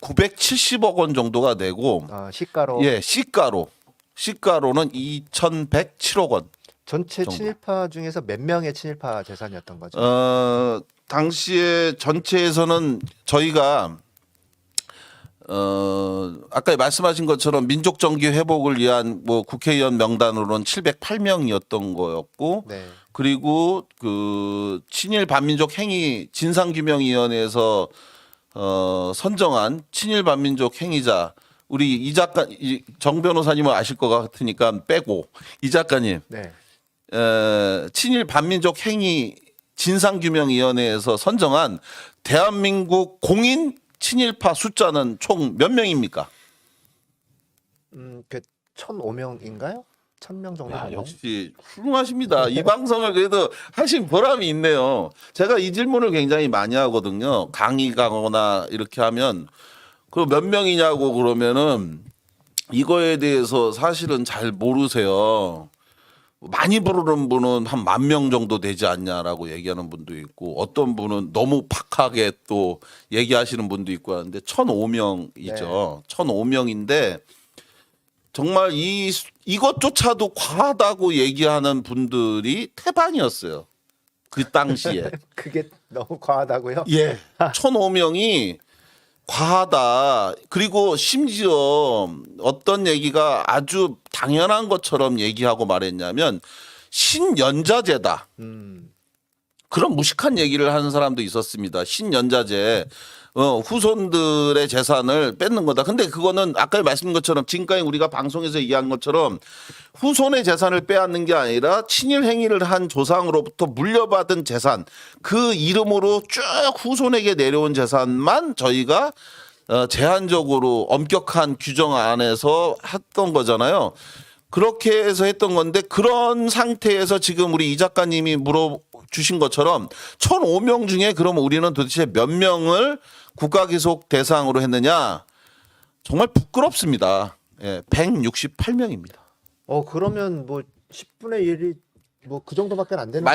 970억 원 정도가 되고, 시가로 예, 시가로는 2,107억 원. 전체 정도. 친일파 중에서 몇 명의 친일파 재산이었던 거죠? 당시에 전체에서는 저희가 아까 말씀하신 것처럼 민족 정기 회복을 위한 뭐 국회의원 명단으로는 708명이었던 거였고, 네. 그리고 그 친일 반민족 행위 진상규명위원회에서 선정한 친일 반민족 행위자 우리 이 작가 정 변호사님은 아실 것 같으니까 빼고 이 작가님 네. 친일 반민족 행위 진상규명위원회에서 선정한 대한민국 공인 친일파 숫자는 총 몇 명입니까? 그 1,005명인가요? 1,000명 정도 되나요? 역시 훌륭하십니다. 이 방송을 그래도 하신 보람이 있네요. 제가 이 질문을 굉장히 많이 하거든요. 강의 가거나 이렇게 하면 그 몇 명이냐고 그러면은 이거에 대해서 사실은 잘 모르세요. 많이 부르는 분은 한 10,000명 정도 되지 않냐라고 얘기하는 분도 있고 어떤 분은 너무 박하게 또 얘기하시는 분도 있고 하는데 1,005명이죠. 1,005명인데 정말 이것조차도 과하다고 얘기하는 분들이 태반이었어요. 그 당시에. 그게 너무 과하다고요? 예. 1,005명이 과하다. 그리고 심지어 어떤 얘기가 아주 당연한 것처럼 얘기하고 말했냐면 신연자제다. 그런 무식한 얘기를 하는 사람도 있었습니다. 신연자제. 후손들의 재산을 뺏는 거다. 근데 그거는 아까 말씀드린 것처럼 지금까지 우리가 방송에서 얘기한 것처럼 후손의 재산을 빼앗는 게 아니라 친일 행위를 한 조상으로부터 물려받은 재산 그 이름으로 쭉 후손에게 내려온 재산만 저희가 제한적으로 엄격한 규정 안에서 했던 거잖아요. 그렇게 해서 했던 건데 그런 상태에서 지금 우리 이 작가님이 물어주신 것처럼 1,005명 중에 그럼 우리는 도대체 몇 명을 국가기속 대상으로 했느냐? 정말 부끄럽습니다. 예, 168명입니다. 그러면 뭐 10분의 1이 뭐 그 정도밖에 안 되는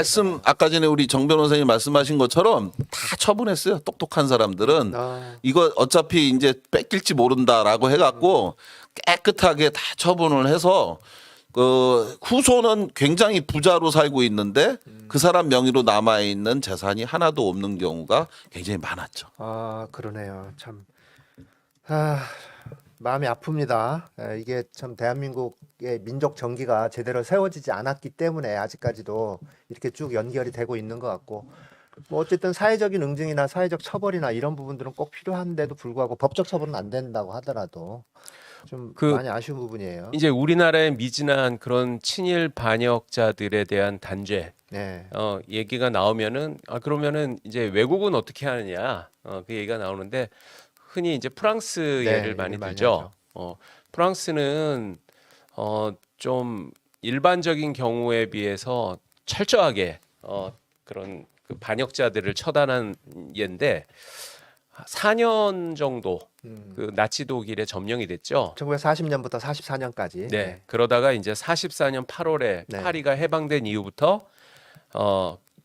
아까 전에 우리 정 변호사님 말씀하신 것처럼 다 처분했어요. 똑똑한 사람들은 이거 어차피 이제 뺏길지 모른다라고 해갖고 깨끗하게 다 처분을 해서 후손은 굉장히 부자로 살고 있는데 그 사람 명의로 남아 있는 재산이 하나도 없는 경우가 굉장히 많았죠. 아, 그러네요. 참, 아, 마음이 아픕니다. 이게 참 대한민국의 민족 정기가 제대로 세워지지 않았기 때문에 아직까지도 이렇게 쭉 연결이 되고 있는 것 같고, 뭐 어쨌든 사회적인 응징이나 사회적 처벌이나 이런 부분들은 꼭 필요한데도 불구하고 법적 처벌은 안 된다고 하더라도 좀 많이 아쉬운 부분이에요. 이제 우리나라의 미진한 그런 친일 반역자들에 대한 단죄 네, 얘기가 나오면은 그러면은 이제 외국은 어떻게 하느냐 그 얘기가 나오는데 흔히 이제 프랑스 네, 예를 많이 얘기를 많이 들죠. 프랑스는 좀 일반적인 경우에 비해서 철저하게 그런 그 반역자들을 처단한 예인데 4년 정도 그 나치 독일에 점령이 됐죠. 1940년부터 44년까지. 네. 그러다가 이제 44년 8월에 네. 파리가 해방된 이후부터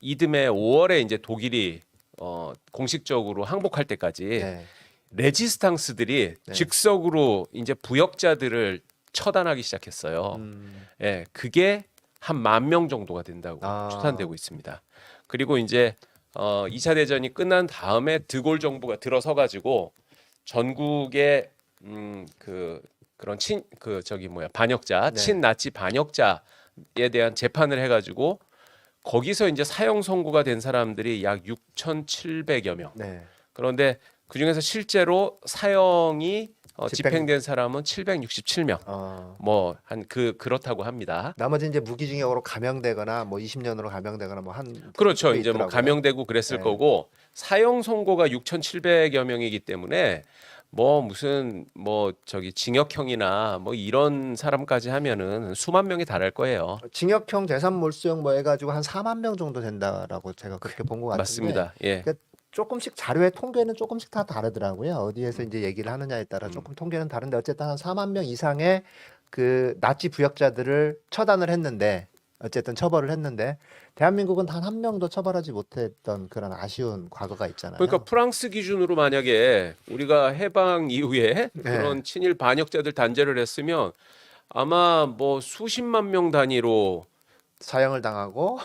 이듬해 5월에 이제 독일이 공식적으로 항복할 때까지 네. 레지스탕스들이 네. 즉석으로 이제 부역자들을 처단하기 시작했어요. 예, 그게 한 10,000명 정도가 된다고 추산되고 있습니다. 그리고 이제 2차 대전이 끝난 다음에 드골 정부가 들어서 가지고 전국의 그런 반역자, 네. 친나치 반역자에 대한 재판을 해가지고 거기서 이제 사형 선고가 된 사람들이 약 6,700여 명. 네. 그런데 그 중에서 실제로 사형이 집행- 집행된 사람은 767명. 뭐 한 그렇다고 합니다. 나머지 이제 무기징역으로 감형되거나 뭐 20년으로 감형되거나 뭐 한 그렇죠. 게 이제 뭐 있더라고요. 감형되고 그랬을 네. 거고 사형 선고가 6,700여 명이기 때문에 뭐 무슨 뭐 저기 징역형이나 뭐 이런 사람까지 하면은 수만 명이 달할 거예요. 징역형 재산 몰수형 뭐 해가지고 한 4만 명 정도 된다라고 제가 그렇게 본 것 같은데 맞습니다. 예. 그러니까 조금씩 자료의 통계는 조금씩 다 다르더라고요. 어디에서 이제 얘기를 하느냐에 따라 조금 통계는 다른데 어쨌든 한 4만 명 이상의 그 나치 부역자들을 처단을 했는데 어쨌든 처벌을 했는데 대한민국은 단 한 명도 처벌하지 못했던 그런 아쉬운 과거가 있잖아요. 그러니까 프랑스 기준으로 만약에 우리가 해방 이후에 네. 그런 친일 반역자들 단죄를 했으면 아마 뭐 수십만 명 단위로 사형을 당하고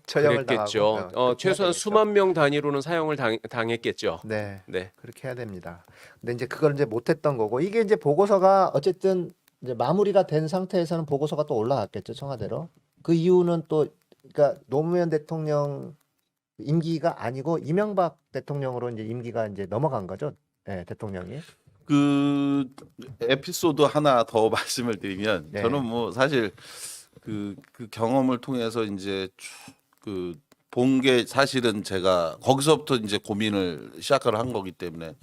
처형을 그랬겠죠. 당하고 그렇게 최소한 해야 되겠죠. 수만 명 단위로는 사형을 당했겠죠. 네. 네. 그렇게 해야 됩니다. 근데 이제 그걸 이제 못했던 거고 이게 이제 보고서가 어쨌든 이제 마무리가 된 상태에서는 보고서가 또 올라갔겠죠 청와대로. 그 이유는 또 그러니까 노무현 대통령 임기가 아니고 이명박 대통령으로 이제 임기가 이제 넘어간 거죠. 네, 대통령이. 그 에피소드 하나 더 말씀을 드리면 네. 저는 뭐 사실 그 경험을 통해서 이제 그 본 게 사실은 제가 거기서부터 이제 고민을 시작을 한 거기 때문에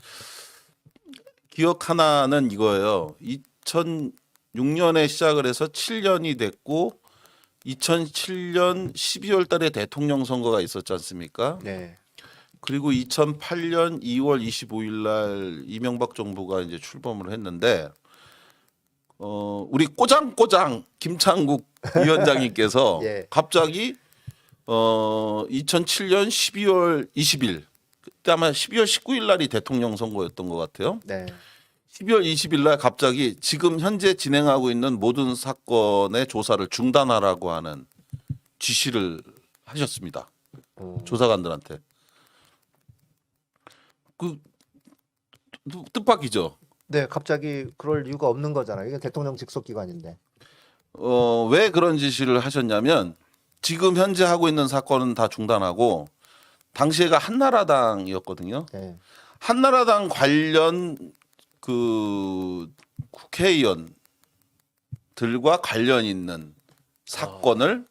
기억 하나는 이거예요. 2006년에 시작을 해서 7년이 됐고 2007년 12월 달에 대통령 선거가 있었지 않습니까? 네. 그리고 2008년 2월 25일 날 이명박 정부가 이제 출범을 했는데 우리 꼬장꼬장 김창국 위원장님께서 예. 갑자기 2007년 12월 20일 그때 아마 12월 19일 날이 대통령 선거였던 것 같아요. 네. 12월 20일 날 갑자기 지금 현재 진행하고 있는 모든 사건의 조사를 중단하라고 하는 지시를 하셨습니다. 조사관들한테. 그 뜻밖이죠. 네, 갑자기 그럴 이유가 없는 거잖아요. 이게 대통령 직속 기관인데. 왜 그런 지시를 하셨냐면 지금 현재 하고 있는 사건은 다 중단하고 당시에가 한나라당이었거든요. 네. 한나라당 관련 그 국회의원들과 관련 있는 사건을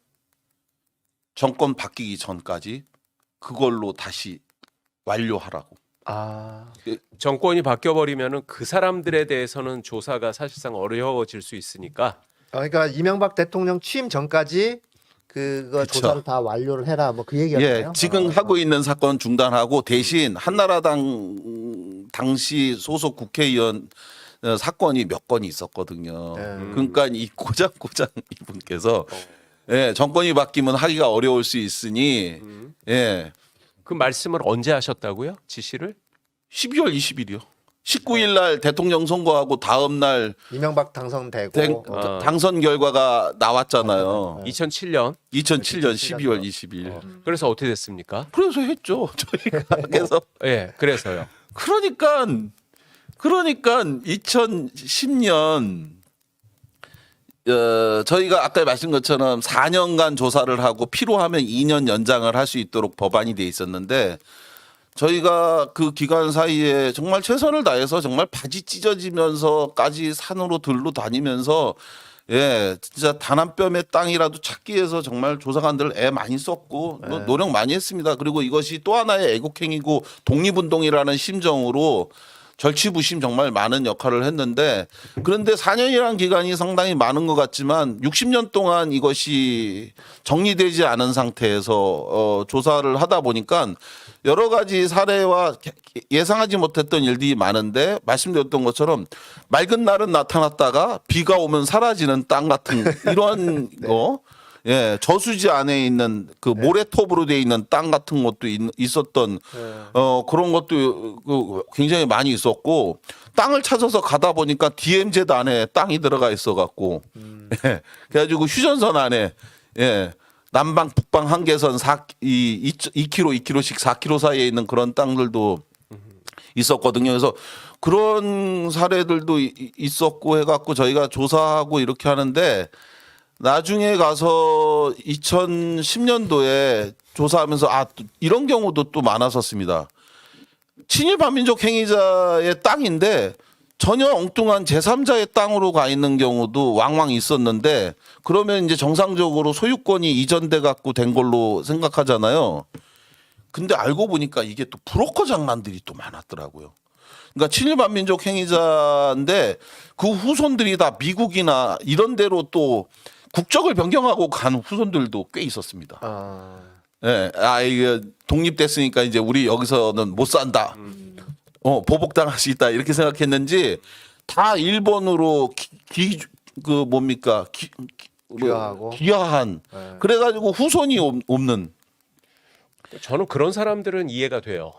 정권 바뀌기 전까지 그걸로 다시 완료하라고. 정권이 바뀌어 버리면은 그 사람들에 대해서는 조사가 사실상 어려워질 수 있으니까 그러니까 이명박 대통령 취임 전까지 그거 그쵸. 조사를 다 완료를 해라 뭐 그 얘기였나요? 예, 지금 하고 있는 사건 중단하고 대신 한나라당 당시 소속 국회의원 사건이 몇 건이 있었거든요. 그러니까 이 고장고장 이분께서 예, 정권이 바뀌면 하기가 어려울 수 있으니 예, 그 말씀을 언제 하셨다고요? 지시를? 12월 20일이요. 19일 날 대통령 선거하고 다음 날 이명박 당선되고 당선 결과가 나왔잖아요. 2007년. 2007년 12월 20일. 그래서 어떻게 됐습니까? 그래서 했죠. 저희가 그래서 예, 그래서요. 그러니까 2010년 저희가 아까 말씀 것처럼 4년간 조사를 하고 필요하면 2년 연장을 할 수 있도록 법안이 돼 있었는데 저희가 그 기간 사이에 정말 최선을 다해서 정말 바지 찢어지면서까지 산으로 들로 다니면서 예, 진짜 단 한 뼘의 땅이라도 찾기 위해서 정말 조사관들 애 많이 썼고 노력 많이 했습니다. 그리고 이것이 또 하나의 애국행위고 독립운동이라는 심정으로 절치부심 정말 많은 역할을 했는데 그런데 4년이라는 기간이 상당히 많은 것 같지만 60년 동안 이것이 정리되지 않은 상태에서 조사를 하다 보니까 여러 가지 사례와 예상하지 못했던 일들이 많은데 말씀드렸던 것처럼 맑은 날은 나타났다가 비가 오면 사라지는 땅 같은 이런 거 예, 저수지 안에 있는 그 모래톱으로 돼 있는 땅 같은 것도 있었던 그런 것도 굉장히 많이 있었고 땅을 찾아서 가다 보니까 DMZ 안에 땅이 들어가 있어 갖고 예, 그래가지고 휴전선 안에 예, 남방 북방 한계선 2km 4km 사이에 있는 그런 땅들도 있었거든요. 그래서 그런 사례들도 있었고 해갖고 저희가 조사하고 이렇게 하는데 나중에 가서 2010년도에 조사하면서 이런 경우도 또 많았었습니다. 친일 반민족 행위자의 땅인데 전혀 엉뚱한 제3자의 땅으로 가 있는 경우도 왕왕 있었는데 그러면 이제 정상적으로 소유권이 이전돼 갖고 된 걸로 생각하잖아요. 근데 알고 보니까 이게 또 브로커 장난들이 또 많았더라고요. 그러니까 친일 반민족 행위자인데 그 후손들이 다 미국이나 이런 데로 또 국적을 변경하고 간 후손들도 꽤 있었습니다. 예, 이게 독립됐으니까 이제 우리 여기서는 못 산다. 보복당할 수 있다 이렇게 생각했는지 다 일본으로 귀화하고. 귀화한 그래가지고 후손이 없는 저는 그런 사람들은 이해가 돼요.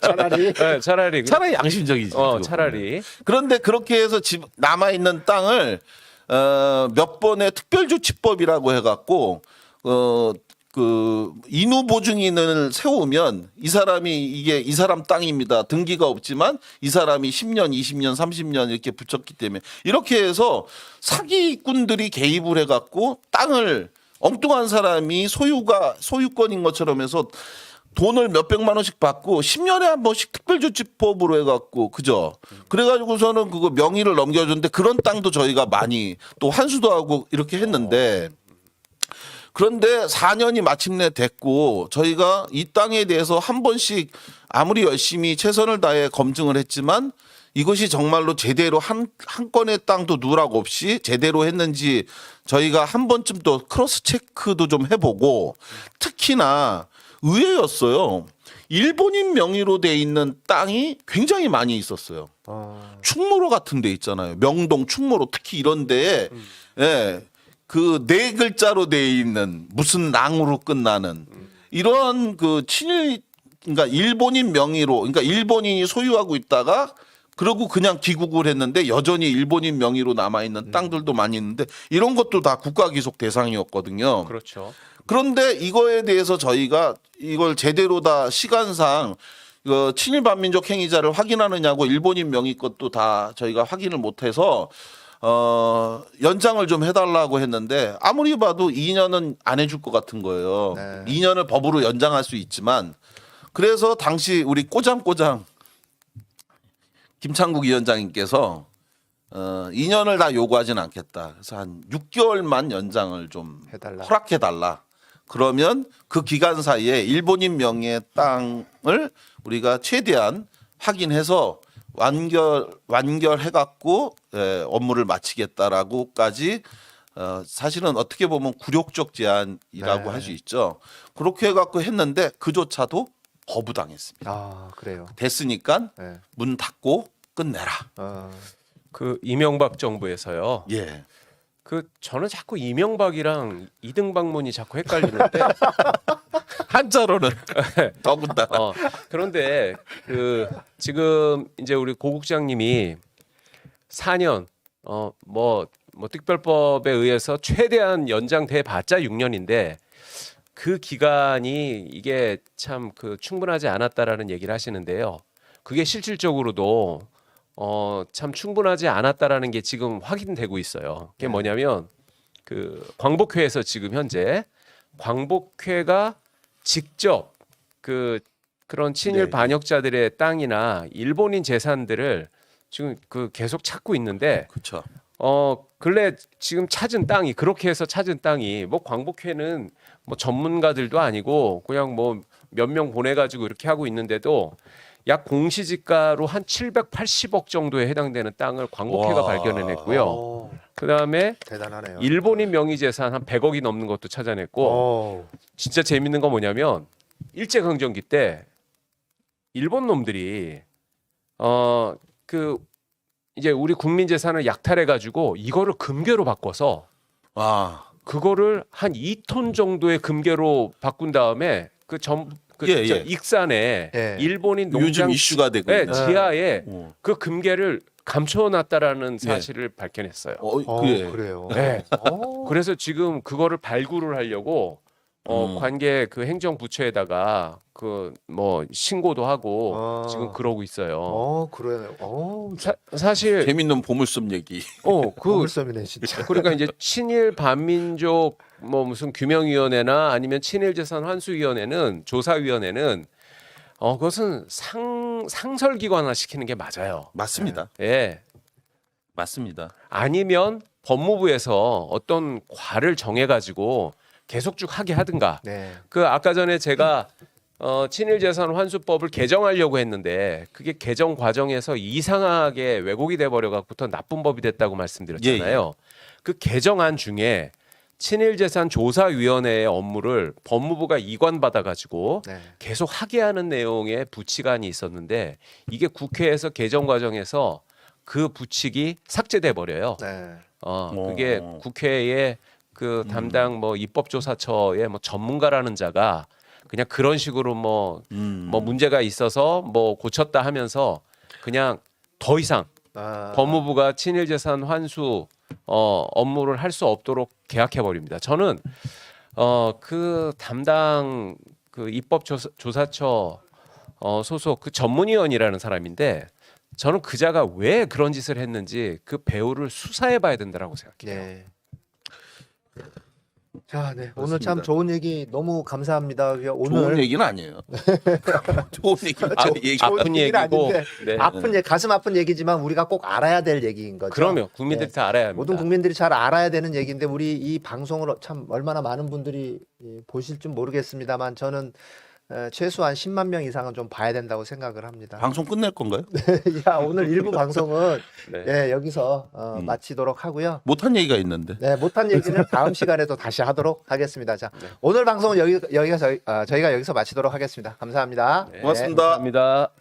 차라리 네, 차라리 양심적이지. 차라리 그런데 그렇게 해서 남아 있는 땅을 몇 번의 특별조치법이라고 해갖고 그 인후 보증인을 세우면 이 사람이 이게 이 사람 땅입니다. 등기가 없지만 이 사람이 10년, 20년, 30년 이렇게 붙였기 때문에 이렇게 해서 사기꾼들이 개입을 해갖고 땅을 엉뚱한 사람이 소유권인 것처럼 해서 돈을 몇백만 원씩 받고 10년에 한 번씩 특별조치법으로 해갖고 그죠? 그래가지고서는 그거 명의를 넘겨줬는데 그런 땅도 저희가 많이 또 환수도 하고 이렇게 했는데 그런데 4년이 마침내 됐고 저희가 이 땅에 대해서 한 번씩 아무리 열심히 최선을 다해 검증을 했지만 이것이 정말로 제대로 한 건의 땅도 누락 없이 제대로 했는지 저희가 한 번쯤 또 크로스 체크도 좀 해보고 특히나 의외였어요. 일본인 명의로 돼 있는 땅이 굉장히 많이 있었어요. 충무로 같은 데 있잖아요. 명동, 충무로 특히 이런 데에 예, 그 네 글자로 돼 있는 무슨 랑으로 끝나는 이런 그 친일 그러니까 일본인 명의로 그러니까 일본인이 소유하고 있다가 그러고 그냥 귀국을 했는데 여전히 일본인 명의로 남아 있는 땅들도 많이 있는데 이런 것도 다 국가 귀속 대상이었거든요. 그렇죠. 그런데 이거에 대해서 저희가 이걸 제대로 다 시간상 친일 반민족 행위자를 확인하느냐고 일본인 명의 것도 다 저희가 확인을 못해서 연장을 좀 해달라고 했는데 아무리 봐도 2년은 안 해줄 것 같은 거예요. 네. 2년을 법으로 연장할 수 있지만 그래서 당시 우리 꼬장꼬장 김창국 위원장님께서 2년을 다 요구하진 않겠다. 그래서 한 6개월만 연장을 좀 해달라. 허락해달라. 그러면 그 기간 사이에 일본인 명의의 땅을 우리가 최대한 확인해서 완결해갖고 업무를 마치겠다라고까지 사실은 어떻게 보면 굴욕적 제안이라고 네. 할 수 있죠. 그렇게 해갖고 했는데 그조차도 거부당했습니다. 그래요. 됐으니까 네. 문 닫고 끝내라. 그 이명박 정부에서요. 예. 저는 자꾸 이명박이랑 이등박문이 자꾸 헷갈리는데 한자로는 더군다나. 그런데 지금 이제 우리 고국장님이 4년 뭐 특별법에 의해서 최대한 연장돼 봤자 6년인데 그 기간이 이게 참 충분하지 않았다라는 얘기를 하시는데요. 그게 실질적으로도 참 충분하지 않았다라는 게 지금 확인되고 있어요. 그게 뭐냐면 광복회에서 지금 현재 광복회가 직접 그런 친일 네. 반역자들의 땅이나 일본인 재산들을 지금 계속 찾고 있는데 그렇죠. 근래 지금 찾은 땅이 그렇게 해서 찾은 땅이 뭐 광복회는 뭐 전문가들도 아니고 그냥 뭐 몇 명 보내가지고 이렇게 하고 있는데도 약 공시지가로 한 780억 정도에 해당되는 땅을 광복회가 와. 발견해냈고요. 오, 그다음에 대단하네요. 일본인 명의 재산 한 100억이 넘는 것도 찾아냈고 오, 진짜 재밌는 건 뭐냐면 일제강점기 때 일본 놈들이 이제 우리 국민 재산을 약탈해 가지고 이거를 금괴로 바꿔서 그거를 한 2톤 정도의 금괴로 바꾼 다음에 예. 익산에 예. 일본인 농장 요즘 이슈가 되고 네, 있는. 지하에 어. 그 금괴를 감춰놨다라는 사실을 밝혀냈어요. 그래. 그래요. 네. 오. 그래서 지금 그거를 발굴을 하려고 관계 행정부처에다가 뭐 신고도 하고 지금 그러고 있어요. 그래요. 사실 재밌는 보물섬 얘기. 보물섬이네 진짜. 그러니까 이제 친일 반민족 뭐 무슨 규명위원회나 아니면 친일재산 환수위원회는 조사위원회는 그것은 상설기관화 시키는 게 맞아요. 맞습니다. 예. 맞습니다. 아니면 법무부에서 어떤 과를 정해가지고 계속 쭉 하게 하든가. 네. 아까 전에 제가 친일재산 환수법을 개정하려고 했는데 그게 개정 과정에서 이상하게 왜곡이 돼 버려갖고부터 나쁜 법이 됐다고 말씀드렸잖아요. 그 개정안 중에 친일재산 조사위원회의 업무를 법무부가 이관받아가지고 네. 계속 하게 하는 내용의 부칙안이 있었는데 이게 국회에서 개정 과정에서 그 부칙이 삭제돼 버려요. 네. 그게 국회의 담당 뭐 입법조사처의 뭐 전문가라는 자가 그냥 그런 식으로 뭐 문제가 있어서 뭐 고쳤다 하면서 그냥 더 이상 법무부가 친일재산 환수 업무를 할 수 없도록 계약해 버립니다. 저는 그 담당 입법조사처 소속 전문위원이라는 사람인데 저는 그자가 왜 그런 짓을 했는지 그 배우를 수사해 봐야 된다라고 생각해요. 네. 자, 네. 오늘 참 좋은 얘기 너무 감사합니다. 오늘 좋은 얘기는 아니에요. 좋은 얘기는 아픈 얘기는 얘기고 아닌데 네. 아픈 얘기, 가슴 아픈 얘기지만 우리가 꼭 알아야 될 얘기인 거죠. 그러면 국민들이 네. 다 알아야 합니다. 모든 국민들이 잘 알아야 되는 얘기인데 우리 이 방송을 참 얼마나 많은 분들이 보실 줄 모르겠습니다만 저는 최소한 10만 명 이상은 좀 봐야 된다고 생각을 합니다. 방송 끝낼 건가요? 야, 오늘 일부 방송은 네. 예, 여기서 마치도록 하고요. 못한 얘기가 있는데. 네, 못한 얘기는 다음 시간에도 다시 하도록 하겠습니다. 자, 오늘 방송은 저희가 여기서 마치도록 하겠습니다. 감사합니다. 네, 고맙습니다. 감사합니다.